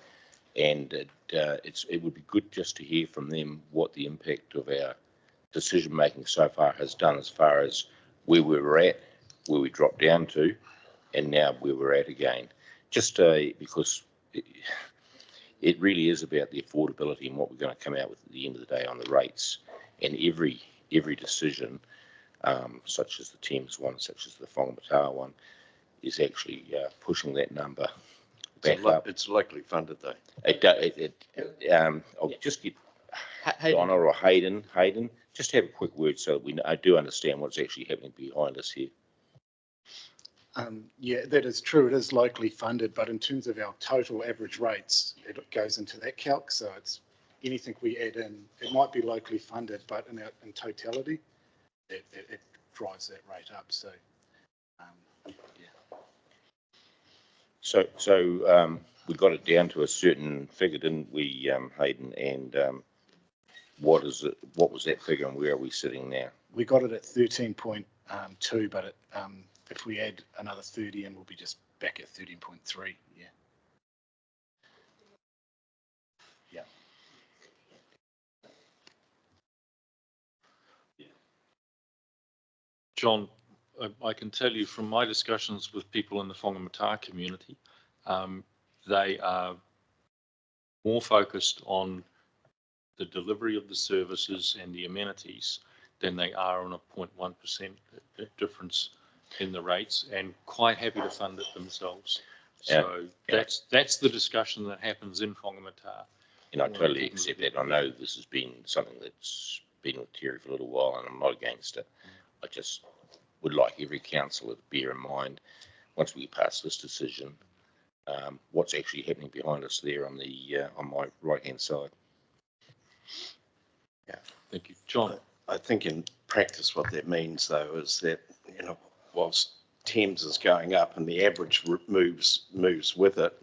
And it would be good just to hear from them what the impact of our decision making so far has done, as far as where we were at, where we dropped down to, and now where we're at again. Just because it really is about the affordability and what we're going to come out with at the end of the day on the rates. And every decision, such as the Thames one, such as the Whangamata one, is actually pushing that number back up. It's locally funded though. I'll just get Donna or Hayden, just have a quick word so that I do understand what's actually happening behind us here. Yeah, that is true. It is locally funded, but in terms of our total average rates, it goes into that calc. So it's anything we add in, it might be locally funded, but in totality, it drives that rate up. So, yeah. So we got it down to a certain figure, didn't we, Hayden? And what was that figure, and where are we sitting now? We got it at 13.2, but if we add another 30 in, we'll be just back at 13.3. Yeah. Yeah. John, I can tell you from my discussions with people in the Whangamata community, they are more focused on the delivery of the services and the amenities than they are on a 0.1% difference in the rates, and quite happy to fund it themselves. So that's the discussion that happens in Whangamata. And I totally accept that. I know this has been something that's been with Terry for a little while, and I'm not against it. I just would like every councillor to bear in mind, once we pass this decision, what's actually happening behind us there on my right hand side. Yeah, thank you, John. I think in practice, what that means though is that, you know, whilst Thames is going up and the average moves with it,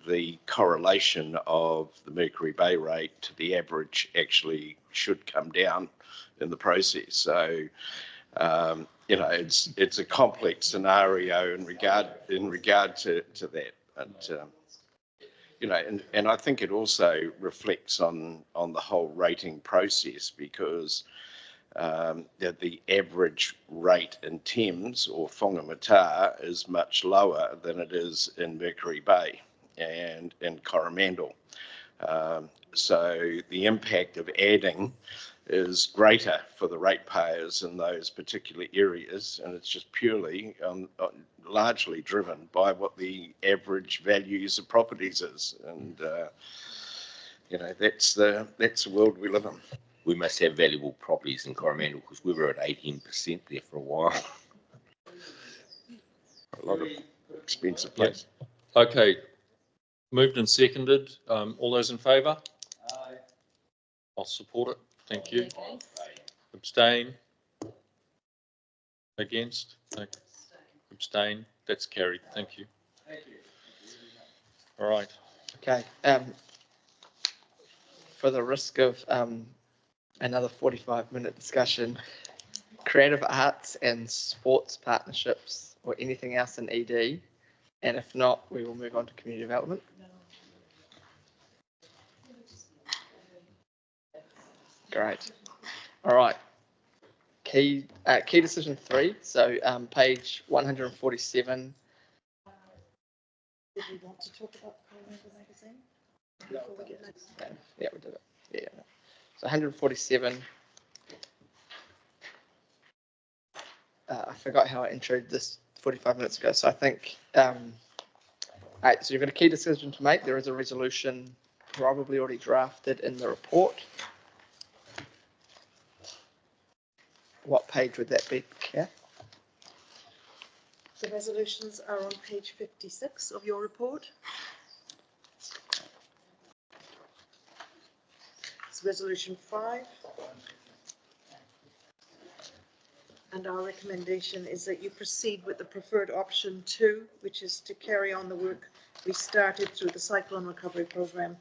the correlation of the Mercury Bay rate to the average actually should come down in the process. So, you know, it's a complex scenario in regard to that. But, you know, and I think it also reflects on the whole rating process, because the average rate in Thames or Whangamata is much lower than it is in Mercury Bay and in Coromandel. So the impact of adding is greater for the ratepayers in those particular areas, and it's just purely largely driven by what the average values of properties is, and you know, that's the world we live in. we must have valuable properties in Coromandel because we were at 18% there for a while. A lot of expensive place. Yep. Okay, moved and seconded. All those in favour? Aye. I'll support it. Thank you. Abstain? Against? No. Abstain? That's carried. Thank you. All right. Okay. For the risk of another 45-minute discussion, creative arts and sports partnerships or anything else in ED, and if not, we will move on to community development. Great. All right. Key decision 3. So page 147. Did we want to talk about the Coromandel magazine? Before we get next? Yeah, we did it. Yeah. So 147. I forgot how I introed this 45 minutes ago. So I think, all right, so you've got a key decision to make. There is a resolution probably already drafted in the report. What page would that be, Kath? The resolutions are on page 56 of your report. It's resolution 5. And our recommendation is that you proceed with the preferred option 2, which is to carry on the work we started through the Cyclone Recovery Programme,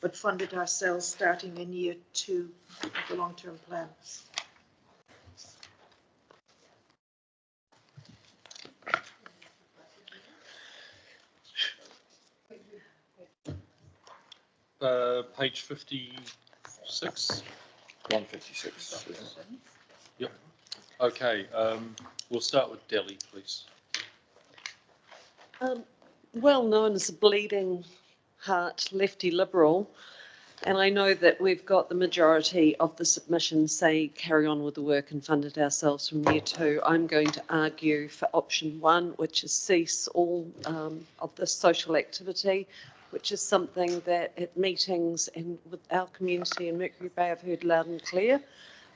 but fund it ourselves starting in year 2 of the long-term plan. Page 56. 156. Yep. Okay. We'll start with Delhi, please. Well known as a bleeding heart lefty liberal, and I know that we've got the majority of the submissions say carry on with the work and fund it ourselves from year 2. I'm going to argue for option 1, which is cease all of this social activity, which is something that at meetings and with our community in Mercury Bay I've heard loud and clear.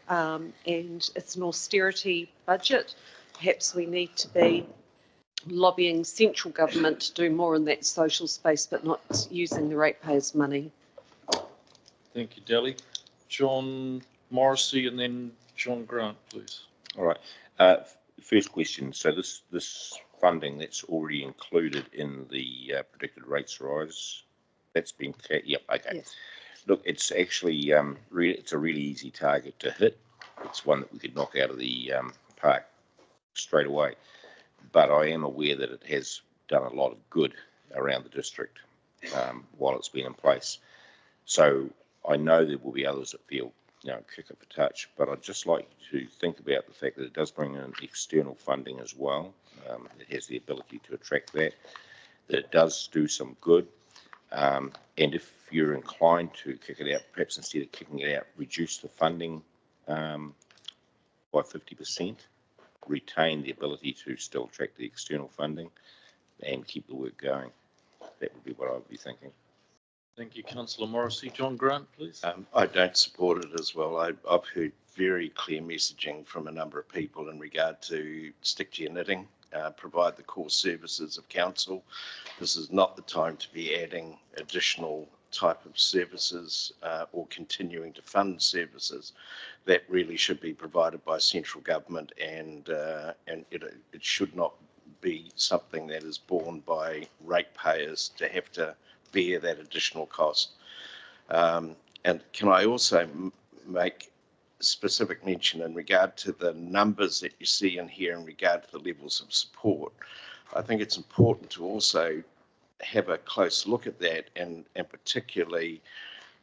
And it's an austerity budget. Perhaps we need to be lobbying central government to do more in that social space, but not using the ratepayers' money. Thank you, Delhi. John Morrissey and then John Grant, please. All right. First question. So this funding that's already included in the predicted rates rise, that's been clear. Yep. Okay. Yes. Look, it's actually it's a really easy target to hit. It's one that we could knock out of the park straight away. But I am aware that it has done a lot of good around the district while it's been in place. So I know there will be others that feel, kick it for touch, but I'd just like to think about the fact that it does bring in external funding as well. It has the ability to attract that it does do some good. And if you're inclined to kick it out, perhaps instead of kicking it out, reduce the funding by 50%, retain the ability to still attract the external funding and keep the work going. That would be what I would be thinking. Thank you, Councillor Morrissey. John Grant, please. I don't support it as well. I've heard very clear messaging from a number of people in regard to stick to your knitting, provide the core services of council. This is not the time to be adding additional type of services or continuing to fund services that really should be provided by central government, and it should not be something that is borne by ratepayers to have to bear that additional cost. And can I also make specific mention in regard to the numbers that you see in here in regard to the levels of support? I think it's important to also have a close look at that, and particularly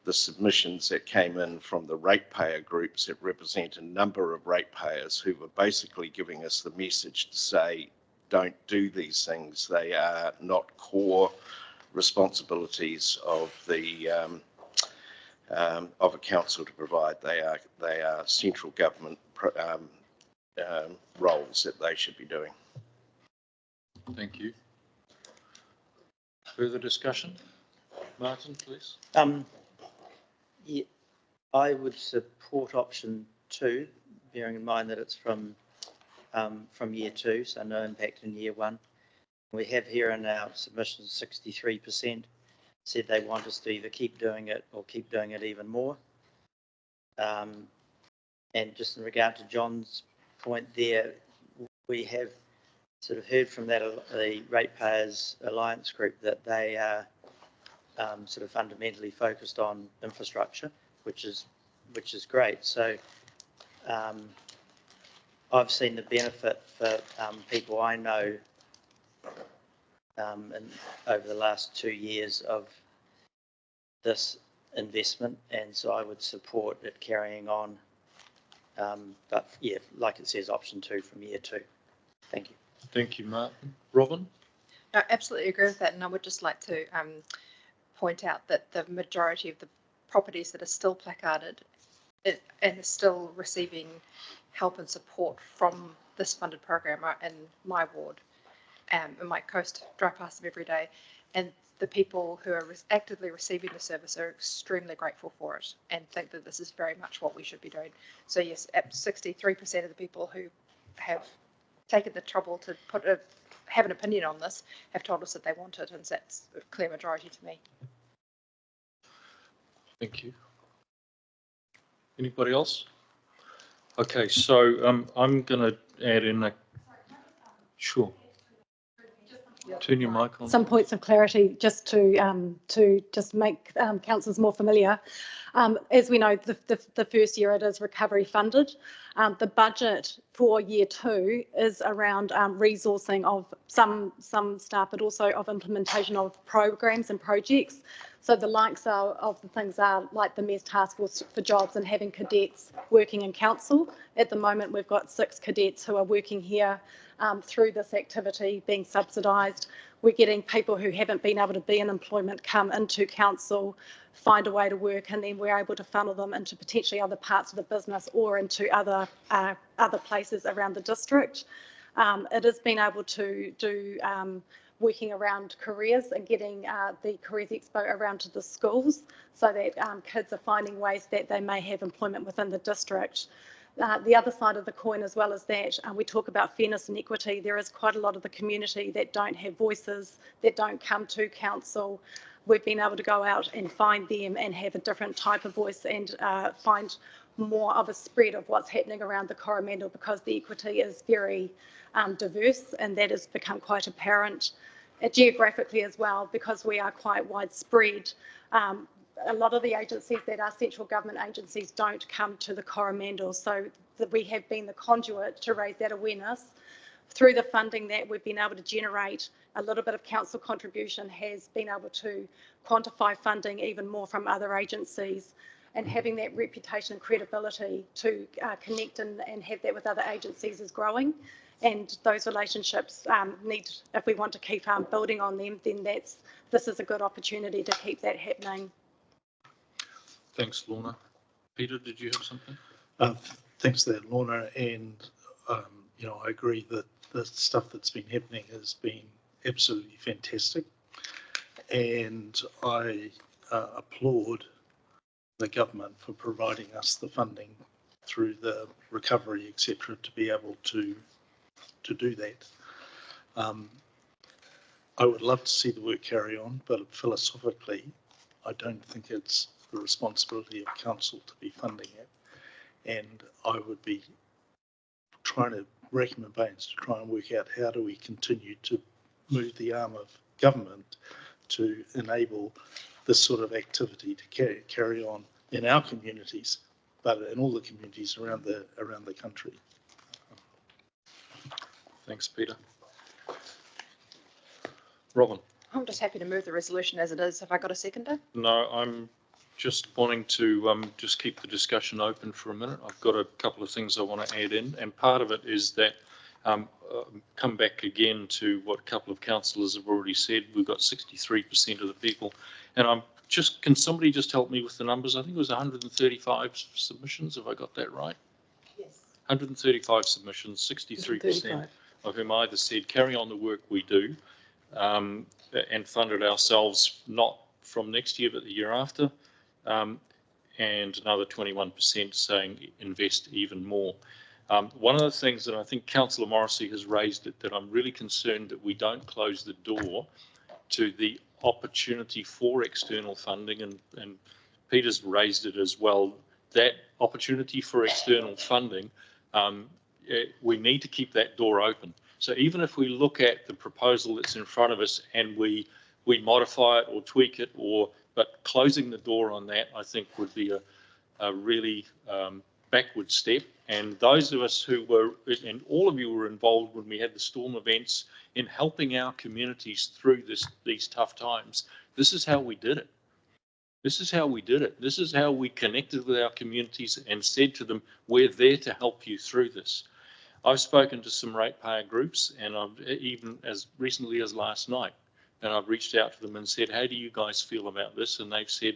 the submissions that came in from the ratepayer groups that represent a number of ratepayers who were basically giving us the message to say, don't do these things. They are not core responsibilities of the of a council to provide. They are central government roles that they should be doing. Thank you. Further discussion? Martin, please. Yeah, I would support option 2, bearing in mind that it's from year 2, so no impact in year 1. We have here in our submissions 63% said they want us to either keep doing it or keep doing it even more. And just in regard to John's point there, we have sort of heard from the Ratepayers Alliance group that they are sort of fundamentally focused on infrastructure, which is great. So I've seen the benefit for people I know over the last 2 years of this investment, and so I would support it carrying on. But yeah, like it says, option 2 from year 2. Thank you. Thank you, Martin. Robin? I absolutely agree with that, and I would just like to point out that the majority of the properties that are still placarded and are still receiving help and support from this funded program are in my ward. In my coast, drive past them every day, and the people who are actively receiving the service are extremely grateful for it and think that this is very much what we should be doing. So yes, 63% of the people who have taken the trouble to have an opinion on this have told us that they want it, and that's a clear majority to me. Thank you. Anybody else? Okay, so I'm going to add in a, sure. Turn your mic on. Some points of clarity just to just make councillors more familiar. As we know, the first year it is recovery funded. The budget for year 2 is around resourcing of some staff, but also of implementation of programs and projects. So the likes of the things are like the Mess Task Force for Jobs and having cadets working in council. At the moment, we've got 6 cadets who are working here through this activity being subsidised. We're getting people who haven't been able to be in employment come into council, find a way to work, and then we're able to funnel them into potentially other parts of the business or into other places around the district. It has been able to do working around careers and getting the Careers Expo around to the schools so that kids are finding ways that they may have employment within the district. The other side of the coin as well is that we talk about fairness and equity. There is quite a lot of the community that don't have voices, that don't come to council. We've been able to go out and find them and have a different type of voice and find more of a spread of what's happening around the Coromandel, because the equity is very diverse, and that has become quite apparent geographically as well, because we are quite widespread. A lot of the agencies that are central government agencies don't come to the Coromandel, so we have been the conduit to raise that awareness. Through the funding that we've been able to generate, a little bit of council contribution has been able to quantify funding even more from other agencies, and having that reputation and credibility to connect and have that with other agencies is growing. And those relationships need, if we want to keep building on them, then this is a good opportunity to keep that happening. Thanks, Lorna. Peter, did you have something? Thanks for that, Lorna. And, I agree that the stuff that's been happening has been absolutely fantastic. And I applaud the government for providing us the funding through the recovery, etc., to be able to do that. I would love to see the work carry on, but philosophically, I don't think it's the responsibility of council to be funding it. And I would be trying to rack my brains to try and work out how do we continue to move the arm of government to enable this sort of activity to carry on in our communities, but in all the communities around the country. Thanks, Peter. Robin? I'm just happy to move the resolution as it is. Have I got a seconder? No, I'm just wanting to just keep the discussion open for a minute. I've got a couple of things I want to add in, and part of it is that come back again to what a couple of councillors have already said. We've got 63% of the people, and can somebody just help me with the numbers? I think it was 135 submissions. Have I got that right? Yes. 135 submissions, 63% of whom either said carry on the work we do and funded ourselves not from next year but the year after. and another 21% saying invest even more. One of the things that I think Councillor Morrissey has raised that I'm really concerned that we don't close the door to the opportunity for external funding, and Peter's raised it as well, that opportunity for external funding, we need to keep that door open. So even if we look at the proposal that's in front of us and we modify it or tweak it, but closing the door on that, I think would be a really backward step. And those of us who were, and all of you were involved when we had the storm events in helping our communities through these tough times, this is how we did it. This is how we did it. This is how we connected with our communities and said to them, we're there to help you through this. I've spoken to some ratepayer groups, and I've even as recently as last night, and I've reached out to them and said, how do you guys feel about this? And they've said,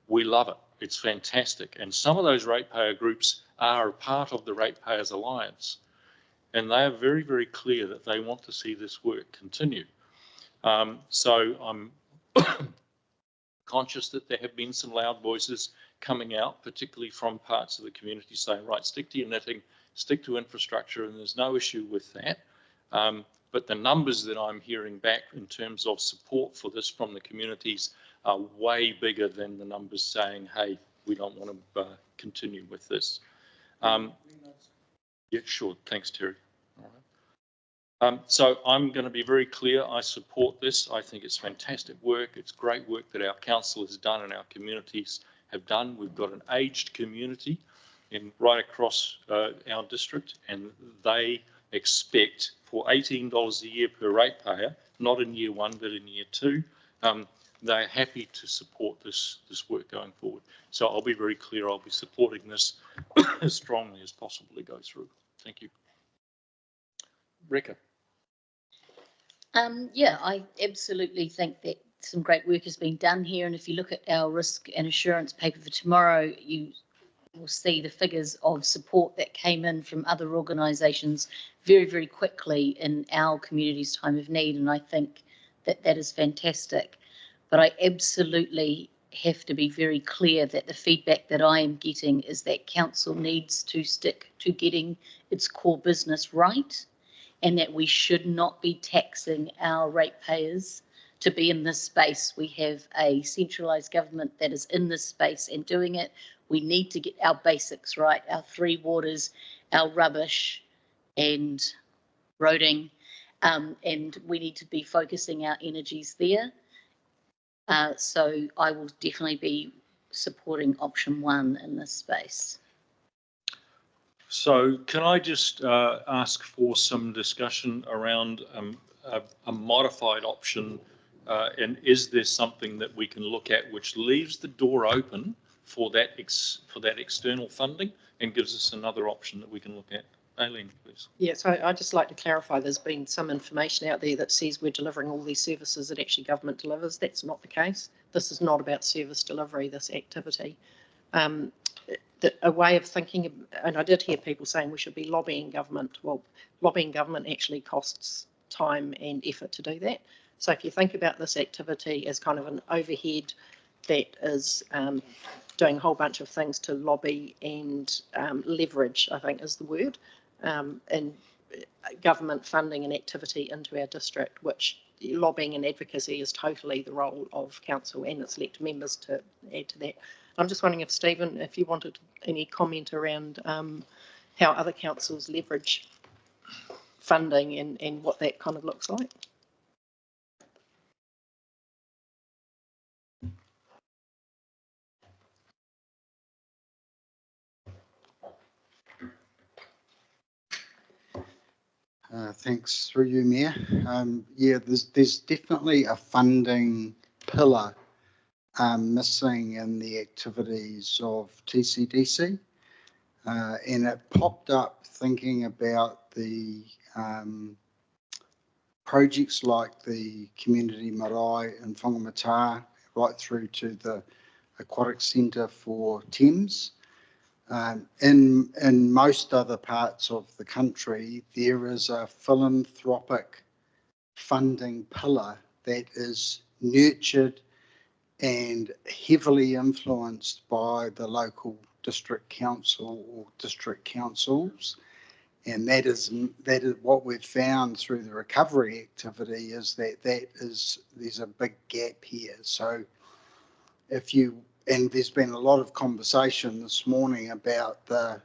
we love it. It's fantastic. And some of those ratepayer groups are a part of the Ratepayers Alliance, and they are very, very clear that they want to see this work continue. So I'm conscious that there have been some loud voices coming out, particularly from parts of the community saying, right, stick to your knitting, stick to infrastructure, and there's no issue with that. But the numbers that I'm hearing back in terms of support for this from the communities are way bigger than the numbers saying, hey, we don't want to continue with this. Yeah, sure. Thanks, Terry. All right. So I'm going to be very clear. I support this. I think it's fantastic work. It's great work that our council has done and our communities have done. We've got an aged community right across our district, and they expect for $18 a year per ratepayer, not in year one, but in year two, they're happy to support this work going forward. So I'll be very clear. I'll be supporting this as strongly as possible to go through. Thank you. Rebecca. Yeah, I absolutely think that some great work has been done here. And if you look at our risk and assurance paper for tomorrow, you will see the figures of support that came in from other organisations very, very quickly in our community's time of need. And I think that that is fantastic. But I absolutely have to be very clear that the feedback that I am getting is that council needs to stick to getting its core business right, and that we should not be taxing our ratepayers to be in this space. We have a centralised government that is in this space and doing it. We need to get our basics right, our 3 waters, our rubbish and roading, and we need to be focusing our energies there. So I will definitely be supporting option 1 in this space. So can I just ask for some discussion around a modified option, and is there something that we can look at which leaves the door open for that external funding and gives us another option that we can look at? Aileen, please. Yeah, so I'd just like to clarify, there's been some information out there that says we're delivering all these services that actually government delivers. That's not the case. This is not about service delivery, this activity. A way of thinking, and I did hear people saying we should be lobbying government. Well, lobbying government actually costs time and effort to do that. So if you think about this activity as kind of an overhead that is doing a whole bunch of things to lobby and leverage, I think is the word, and government funding and activity into our district, which lobbying and advocacy is totally the role of council and its elected members to add to that. I'm just wondering if Stephen, if you wanted any comment around how other councils leverage funding and what that kind of looks like. Thanks, through you, Mayor. Yeah, there's definitely a funding pillar missing in the activities of TCDC, and it popped up thinking about the projects like the community marae in Whangamata, right through to the aquatic centre for Thames. In most other parts of the country, there is a philanthropic funding pillar that is nurtured and heavily influenced by the local district council or district councils. And that is what we've found through the recovery activity, is there's a big gap here. So and there's been a lot of conversation this morning about the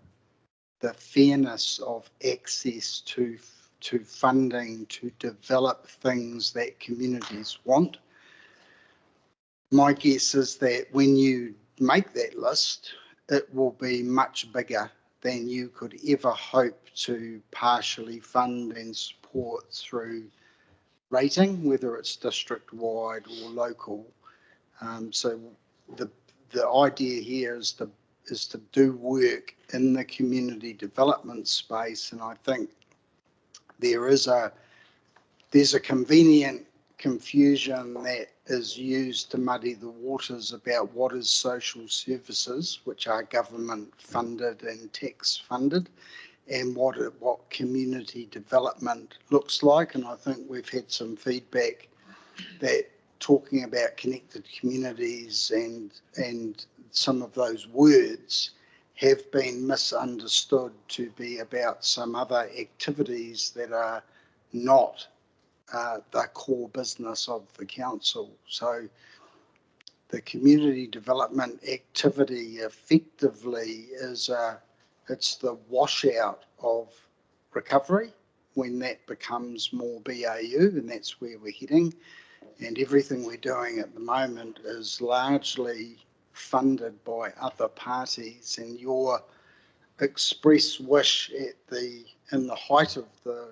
fairness of access to funding to develop things that communities want. My guess is that when you make that list, it will be much bigger than you could ever hope to partially fund and support through rating, whether it's district-wide or local. So the idea here is to do work in the community development space, and I think there's a convenient confusion that is used to muddy the waters about what is social services, which are government funded and tax funded, and what community development looks like. And I think we've had some feedback that talking about connected communities and some of those words have been misunderstood to be about some other activities that are not the core business of the council. So the community development activity effectively it's the washout of recovery when that becomes more BAU, and that's where we're heading. And everything we're doing at the moment is largely funded by other parties, and your express wish in the height of the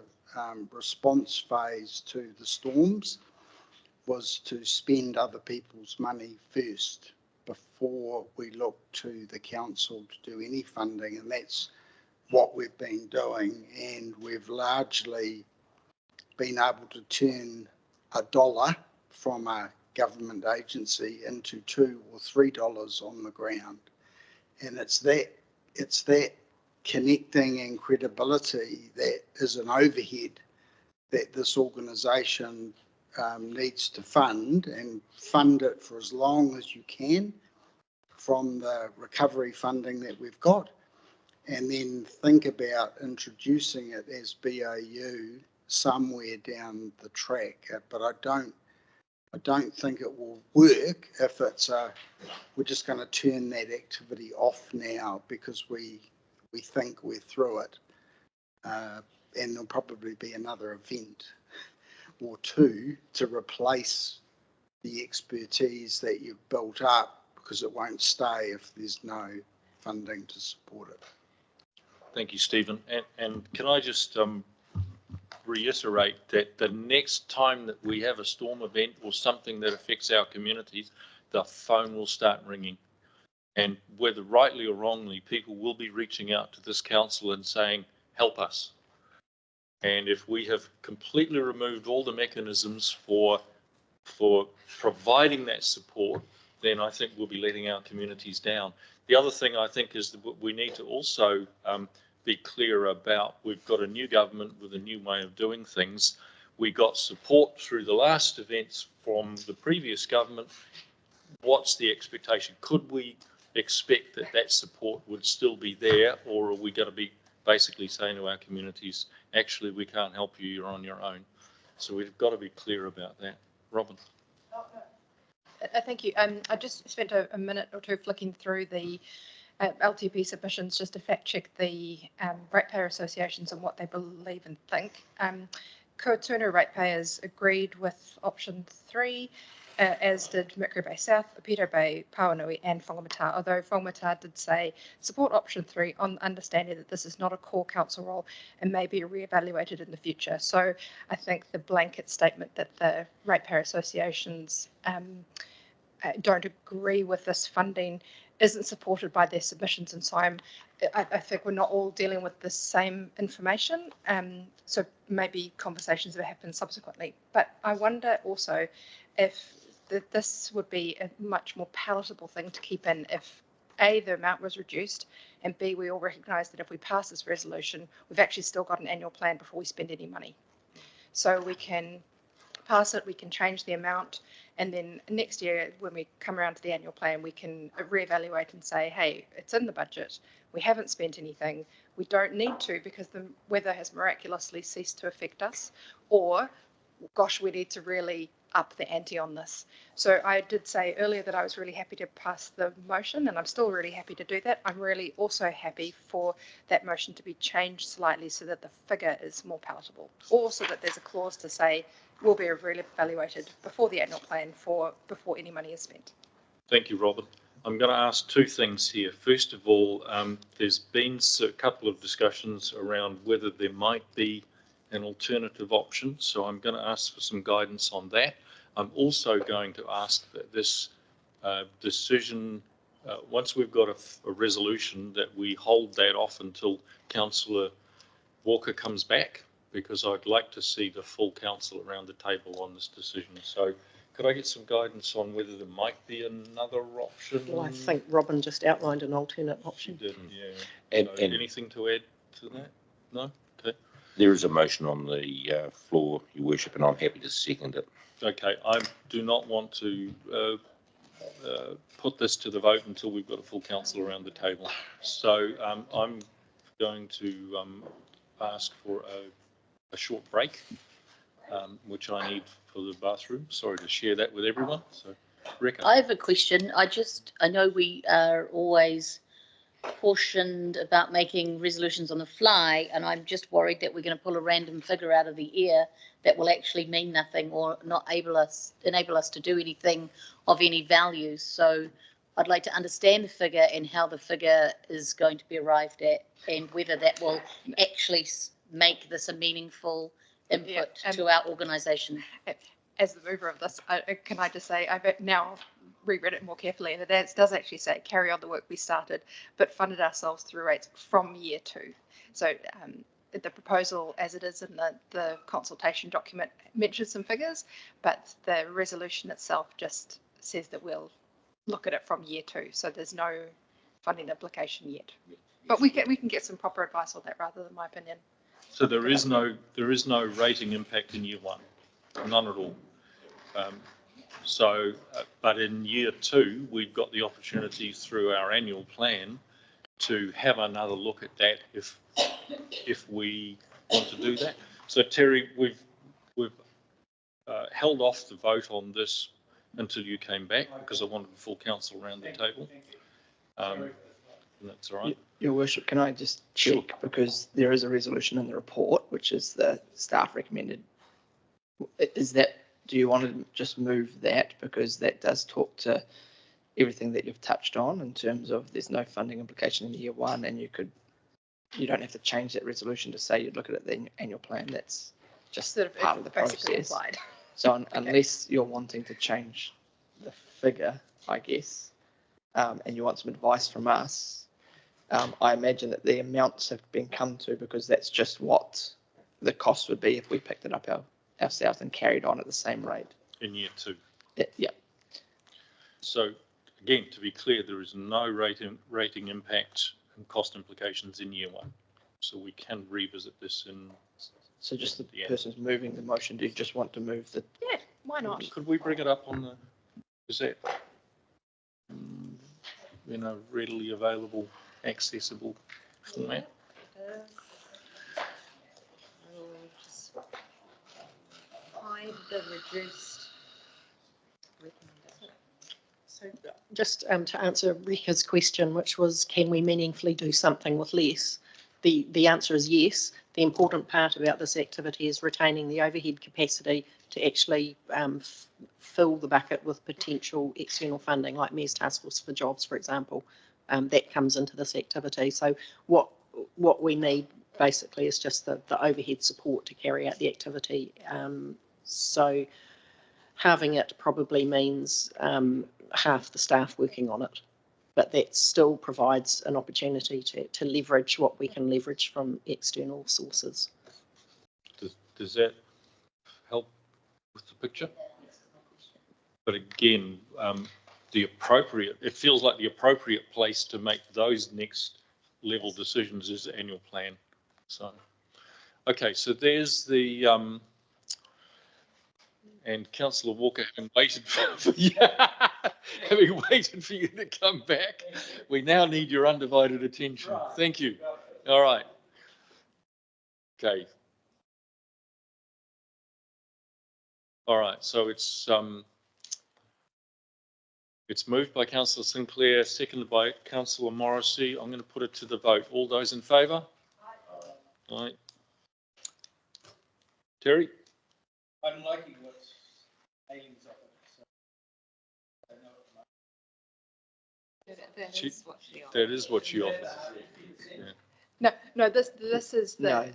response phase to the storms was to spend other people's money first before we look to the council to do any funding, and that's what we've been doing. And we've largely been able to turn $1 from a government agency into $2 or $3 on the ground. And it's that connecting and credibility that is an overhead that this organisation needs to fund, and fund it for as long as you can from the recovery funding that we've got, and then think about introducing it as BAU somewhere down the track. But I don't think it will work if we're just going to turn that activity off now because we think we're through it, and there'll probably be another event or two to replace the expertise that you've built up, because it won't stay if there's no funding to support it. Thank you, Stephen. And can I just reiterate that the next time that we have a storm event or something that affects our communities, the phone will start ringing. And whether rightly or wrongly, people will be reaching out to this council and saying, help us. And if we have completely removed all the mechanisms for providing that support, then I think we'll be letting our communities down. The other thing I think is that we need to also be clear about, we've got a new government with a new way of doing things. We got support through the last events from the previous government. What's the expectation? Could we expect that support would still be there, or are we going to be basically saying to our communities, actually, we can't help you, you're on your own? So we've got to be clear about that. Robin. Thank you. I just spent a minute or two flicking through the LTP submissions just to fact check the ratepayer associations and what they believe and think. Kuatuna ratepayers agreed with option 3, as did Mercury Bay South, Pito Bay, Pauanui and Whangamata, although Whangamata did say support option 3 on understanding that this is not a core council role and may be re-evaluated in the future. So I think the blanket statement that the ratepayer associations don't agree with this funding isn't supported by their submissions, and so I think we're not all dealing with the same information, so maybe conversations have happened subsequently. But I wonder also if this would be a much more palatable thing to keep in if A, the amount was reduced, and B, we all recognise that if we pass this resolution, we've actually still got an annual plan before we spend any money. So we can pass it, we can change the amount, and then next year when we come around to the annual plan, we can reevaluate and say, hey, it's in the budget, we haven't spent anything, we don't need to because the weather has miraculously ceased to affect us, or gosh, we need to really up the ante on this. So I did say earlier that I was really happy to pass the motion, and I'm still really happy to do that. I'm really also happy for that motion to be changed slightly so that the figure is more palatable, or so that there's a clause to say will be reevaluated before the annual plan before any money is spent. Thank you, Robin. I'm going to ask two things here. First of all, there's been a couple of discussions around whether there might be an alternative option, so I'm going to ask for some guidance on that. I'm also going to ask that this decision, once we've got a resolution, that we hold that off until Councillor Walker comes back, because I'd like to see the full council around the table on this decision. So could I get some guidance on whether there might be another option? Well, I think Robin just outlined an alternate option. She did, yeah. And, So anything to add to that? No? Okay. there is a motion on the floor, Your Worship, and I'm happy to second it. Okay, I do not want to put this to the vote until we've got a full council around the table. So I'm going to ask for a short break, which I need for the bathroom. Sorry to share that with everyone. So, Rebecca. I have a question. I know we are always cautioned about making resolutions on the fly, and I'm just worried that we're going to pull a random figure out of the air that will actually mean nothing or not enable us to do anything of any value. So I'd like to understand the figure and how the figure is going to be arrived at, and whether that will actually make this a meaningful input to our organisation. As the mover of this, can I just say I've now reread it more carefully, and it does actually say carry on the work we started, but funded ourselves through rates from year 2. So the proposal, as it is in the consultation document, mentions some figures, but the resolution itself just says that we'll look at it from year 2. So there's no funding implication yet, but we can get some proper advice on that rather than my opinion. So there is no rating impact in year 1, none at all. But in year 2, we've got the opportunity through our annual plan to have another look at that if we want to do that. So Terry, we've held off the vote on this until you came back, because I wanted the full council around the table. And that's all right. Your Worship, can I just check? Sure. Because there is a resolution in the report, which is the staff recommended. Do you want to just move that, because that does talk to everything that you've touched on in terms of there's no funding implication in year 1, and you don't have to change that resolution to say you'd look at it in the annual plan. That's just sort of part of the process. Applied. So okay. Unless you're wanting to change the figure, I guess, and you want some advice from us, I imagine that the amounts have been come to, because that's just what the cost would be if we picked it up ourselves and carried on at the same rate. In year 2? Yeah. So again, to be clear, there is no rating impact and cost implications in year 1. So we can revisit this in... So just the person's moving the motion, do you just want to move the... Yeah, why not? Could we bring it up on the... Is that in a readily available, accessible format? Hide the reduced recommendation. So just to answer Rika's question, which was, can we meaningfully do something with less? The answer is yes. The important part about this activity is retaining the overhead capacity to actually fill the bucket with potential external funding, like Mayor's Task Force for Jobs, for example. That comes into this activity. So what we need basically is just the overhead support to carry out the activity. So halving it probably means half the staff working on it, but that still provides an opportunity to leverage what we can leverage from external sources. Does that help with the picture? But again, it feels like the appropriate place to make those next level decisions is the annual plan. So, okay, so there's the And Councillor Walker, having waited for you, having waited for you to come back, we now need your undivided attention. Thank you. All right. Okay. All right. So it's moved by Councillor Sinclair, seconded by Councillor Morrissey. I'm going to put it to the vote. All those in favour? Aye. Terry? I'm liking what Aileen's offered. So I know That is what she offered. Yeah. No, this is the, No,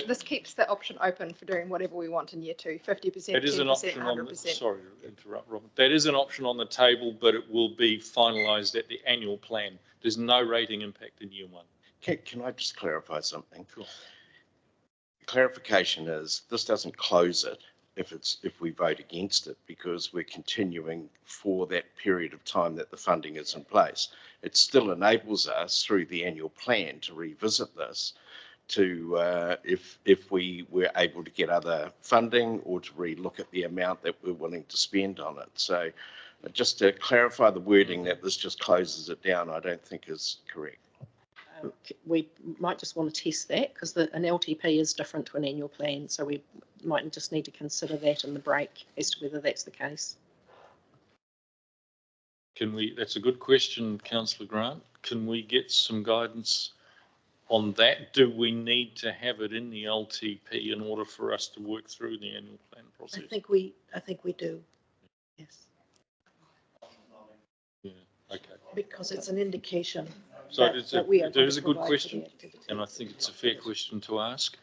this keeps the option open for doing whatever we want in year 2, 50%, It is an 10%, option on the, 100%. sorry to interrupt, Robin. That is an option on the table, but it will be finalised at the annual plan. There's no rating impact in year 1. Can I just clarify something? Sure. Clarification is this doesn't close it if we vote against it, because we're continuing for that period of time that the funding is in place. It still enables us through the annual plan to revisit this, to if we were able to get other funding, or to relook at the amount that we're willing to spend on it. So just to clarify the wording, that this just closes it down, I don't think is correct. We might just want to test that, because an LTP is different to an annual plan, so we might just need to consider that in the break as to whether that's the case. Can we, that's a good question, Councillor Grant. Can we get some guidance on that? Do we need to have it in the LTP in order for us to work through the annual plan process? I think we do. Yes. Yeah, okay. Because it's an indication. So There is a good question, and I think it's a fair question to ask.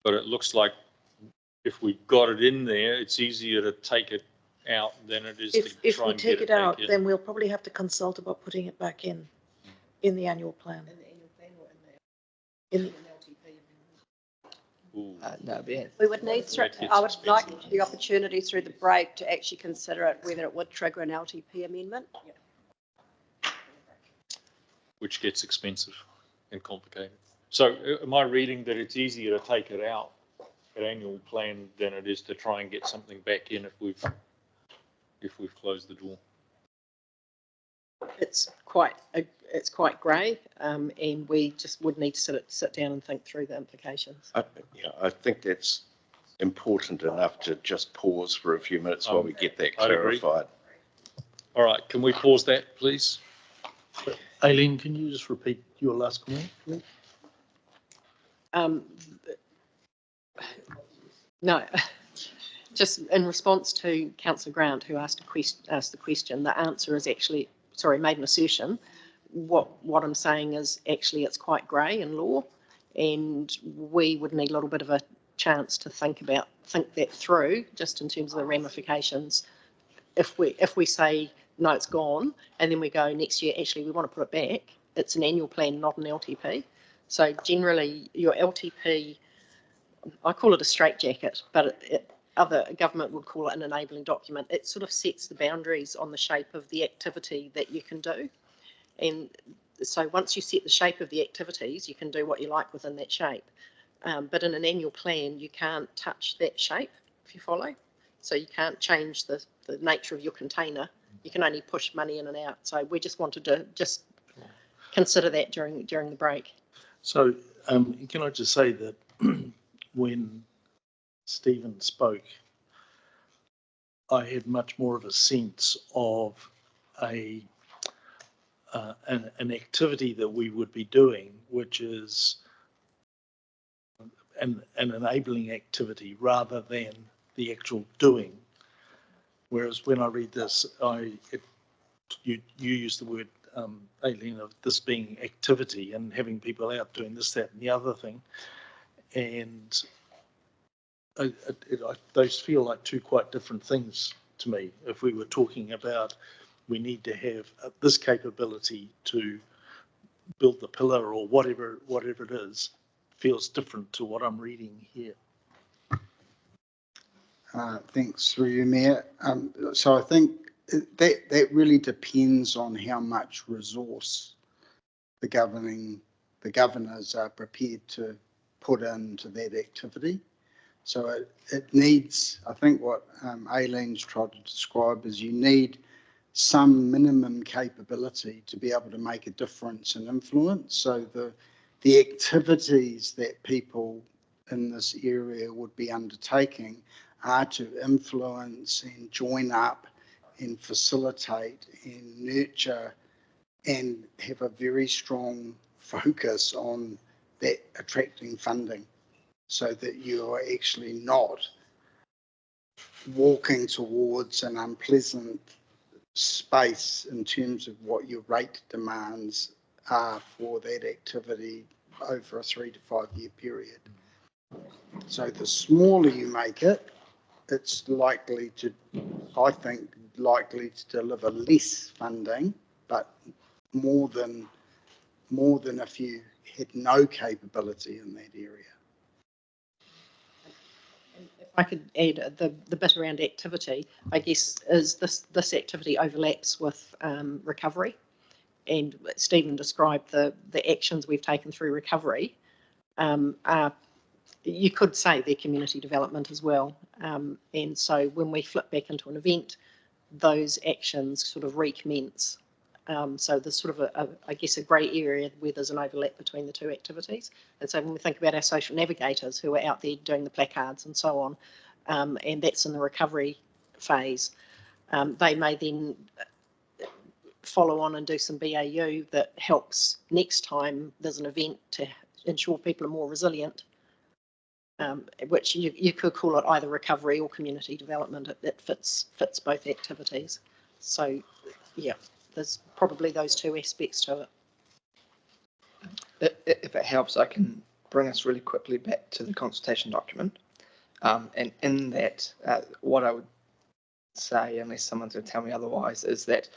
But it looks like if we've got it in there, it's easier to take it out than it is to try and get it back in. If we take it out, then we'll probably have to consult about putting it back in the annual plan. In the annual plan or in the LTP? No, Ben. We would need, I would like the opportunity through the break to actually consider it, whether it would trigger an LTP amendment. Which gets expensive and complicated. So am I reading that it's easier to take it out at annual plan than it is to try and get something back in if we've closed the door? It's quite grey, and we just would need to sit down and think through the implications. I think that's important enough to just pause for a few minutes while we get that clarified. All right, can we pause that, please? Aileen, can you just repeat your last comment, please? No, just in response to Councillor Grant, who asked the question, the answer is actually, made an assertion. What I'm saying is actually it's quite grey in law, and we would need a little bit of a chance to think that through, just in terms of the ramifications. If we say no, it's gone, and then we go next year, actually we want to put it back, it's an annual plan, not an LTP. So generally your LTP, I call it a straitjacket, but other government would call it an enabling document. It sort of sets the boundaries on the shape of the activity that you can do. And so once you set the shape of the activities, you can do what you like within that shape. But in an annual plan, you can't touch that shape, if you follow. So you can't change the nature of your container. You can only push money in and out. So we just wanted to just consider that during the break. So can I just say that when Stephen spoke, I had much more of a sense of an activity that we would be doing, which is an enabling activity rather than the actual doing. Whereas when I read this, you use the word, Aileen, of this being activity and having people out doing this, that, and the other thing, and those feel like two quite different things to me. If we were talking about we need to have this capability to build the pillar or whatever it is, feels different to what I'm reading here. Thanks, through you, Mayor. So I think that really depends on how much resource the governors are prepared to put into that activity. So it needs, I think what Aileen's tried to describe is you need some minimum capability to be able to make a difference and influence. So the activities that people in this area would be undertaking are to influence and join up and facilitate and nurture and have a very strong focus on that attracting funding, so that you are actually not walking towards an unpleasant space in terms of what your rate demands are for that activity over a 3 to 5 year period. So the smaller you make it, it's likely to, I think, likely to deliver less funding, but more than if you had no capability in that area. If I could add the bit around activity, I guess is this activity overlaps with recovery, and Stephen described the actions we've taken through recovery. You could say they're community development as well, and so when we flip back into an event, those actions sort of recommence. So there's sort of I guess a grey area where there's an overlap between the two activities. And so when we think about our social navigators who are out there doing the placards and so on, and that's in the recovery phase, they may then follow on and do some BAU that helps next time there's an event to ensure people are more resilient, which you could call it either recovery or community development. It fits both activities. So yeah, there's probably those two aspects to it. If it helps, I can bring us really quickly back to the consultation document. And in that, what I would say, unless someone's going to tell me otherwise, is that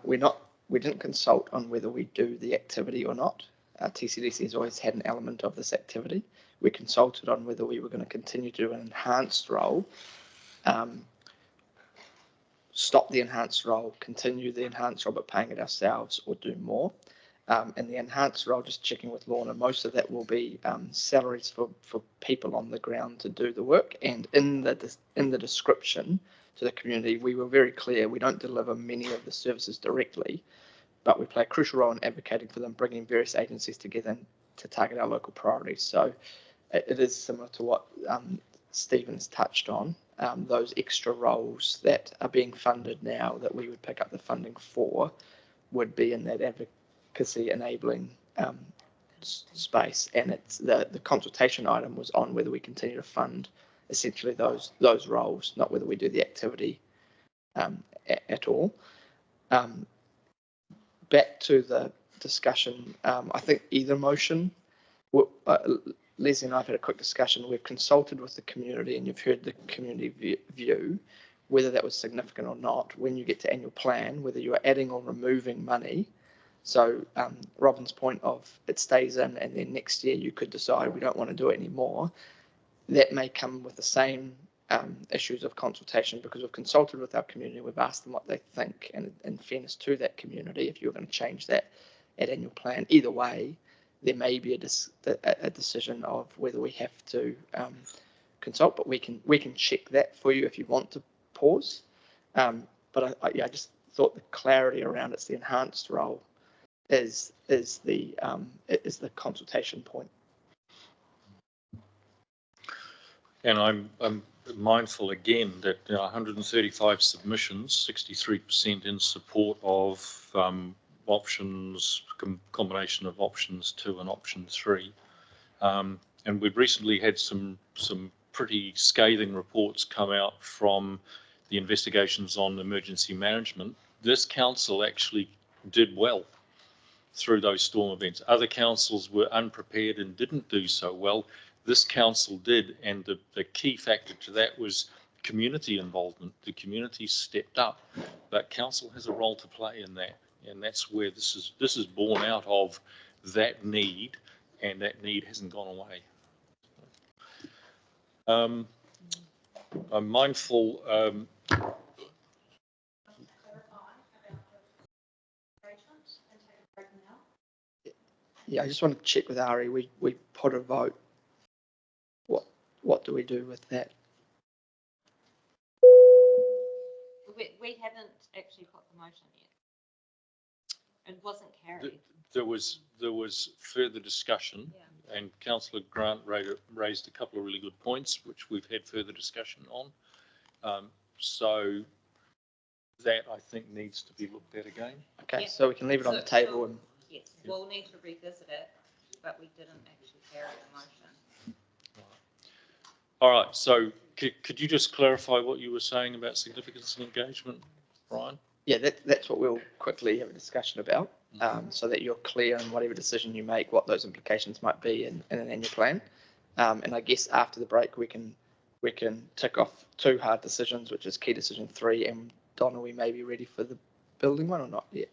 we didn't consult on whether we do the activity or not. TCDC has always had an element of this activity. We consulted on whether we were going to continue to do an enhanced role, stop the enhanced role, continue the enhanced role but paying it ourselves, or do more. And the enhanced role, just checking with Lorna, most of that will be salaries for people on the ground to do the work. And in the description to the community, we were very clear, we don't deliver many of the services directly, but we play a crucial role in advocating for them, bringing various agencies together to target our local priorities. So it is similar to what Stephen's touched on, those extra roles that are being funded now that we would pick up the funding for would be in that advocacy enabling space. And it's the consultation item was on whether we continue to fund essentially those roles, not whether we do the activity at all. Back to the discussion, I think either motion, Leslie and I have had a quick discussion. We've consulted with the community and you've heard the community view, whether that was significant or not. When you get to annual plan, whether you are adding or removing money. So Robin's point of it stays in and then next year you could decide we don't want to do it anymore. That may come with the same issues of consultation, because we've consulted with our community, we've asked them what they think, and in fairness to that community, if you're going to change that at annual plan, either way, there may be a decision of whether we have to consult, but we can check that for you if you want to pause. But I just thought the clarity around it's the enhanced role is the consultation point. And I'm mindful again that 135 submissions, 63% in support of options, combination of options 2 and option 3. And we've recently had some pretty scathing reports come out from the investigations on emergency management. This council actually did well through those storm events. Other councils were unprepared and didn't do so well. This council did, and the key factor to that was community involvement. The community stepped up, but council has a role to play in that, and that's where this is born out of that need, and that need hasn't gone away. I'm mindful. Yeah, I just want to check with Ari. We put a vote. what do we do with that? We haven't actually put the motion yet. It wasn't carried. There was further discussion, and Councillor Grant raised a couple of really good points, which we've had further discussion on. So that I think needs to be looked at again. Okay, so we can leave it on the table and. Yes, we'll need to revisit it, but we didn't actually carry the motion. All right, so could you just clarify what you were saying about significance and engagement, Brian? Yeah, that's what we'll quickly have a discussion about, so that you're clear on whatever decision you make, what those implications might be in an annual plan. And I guess after the break, we can tick off 2 hard decisions, which is key decision 3. And Donna, we may be ready for the building one or not yet?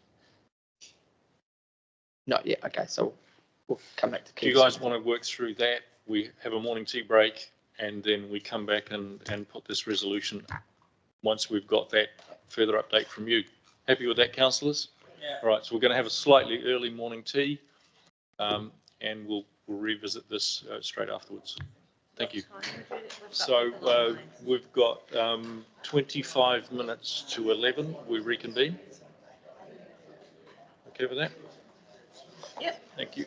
Not yet. Okay, so we'll come back to key. Do you guys want to work through that? We have a morning tea break, and then we come back and put this resolution once we've got that further update from you. Happy with that, councillors? Yeah. All right, so we're going to have a slightly early morning tea, and we'll revisit this straight afterwards. Thank you. So we've got 25 minutes to 11. We reconvene. Okay with that? Yep. Thank you.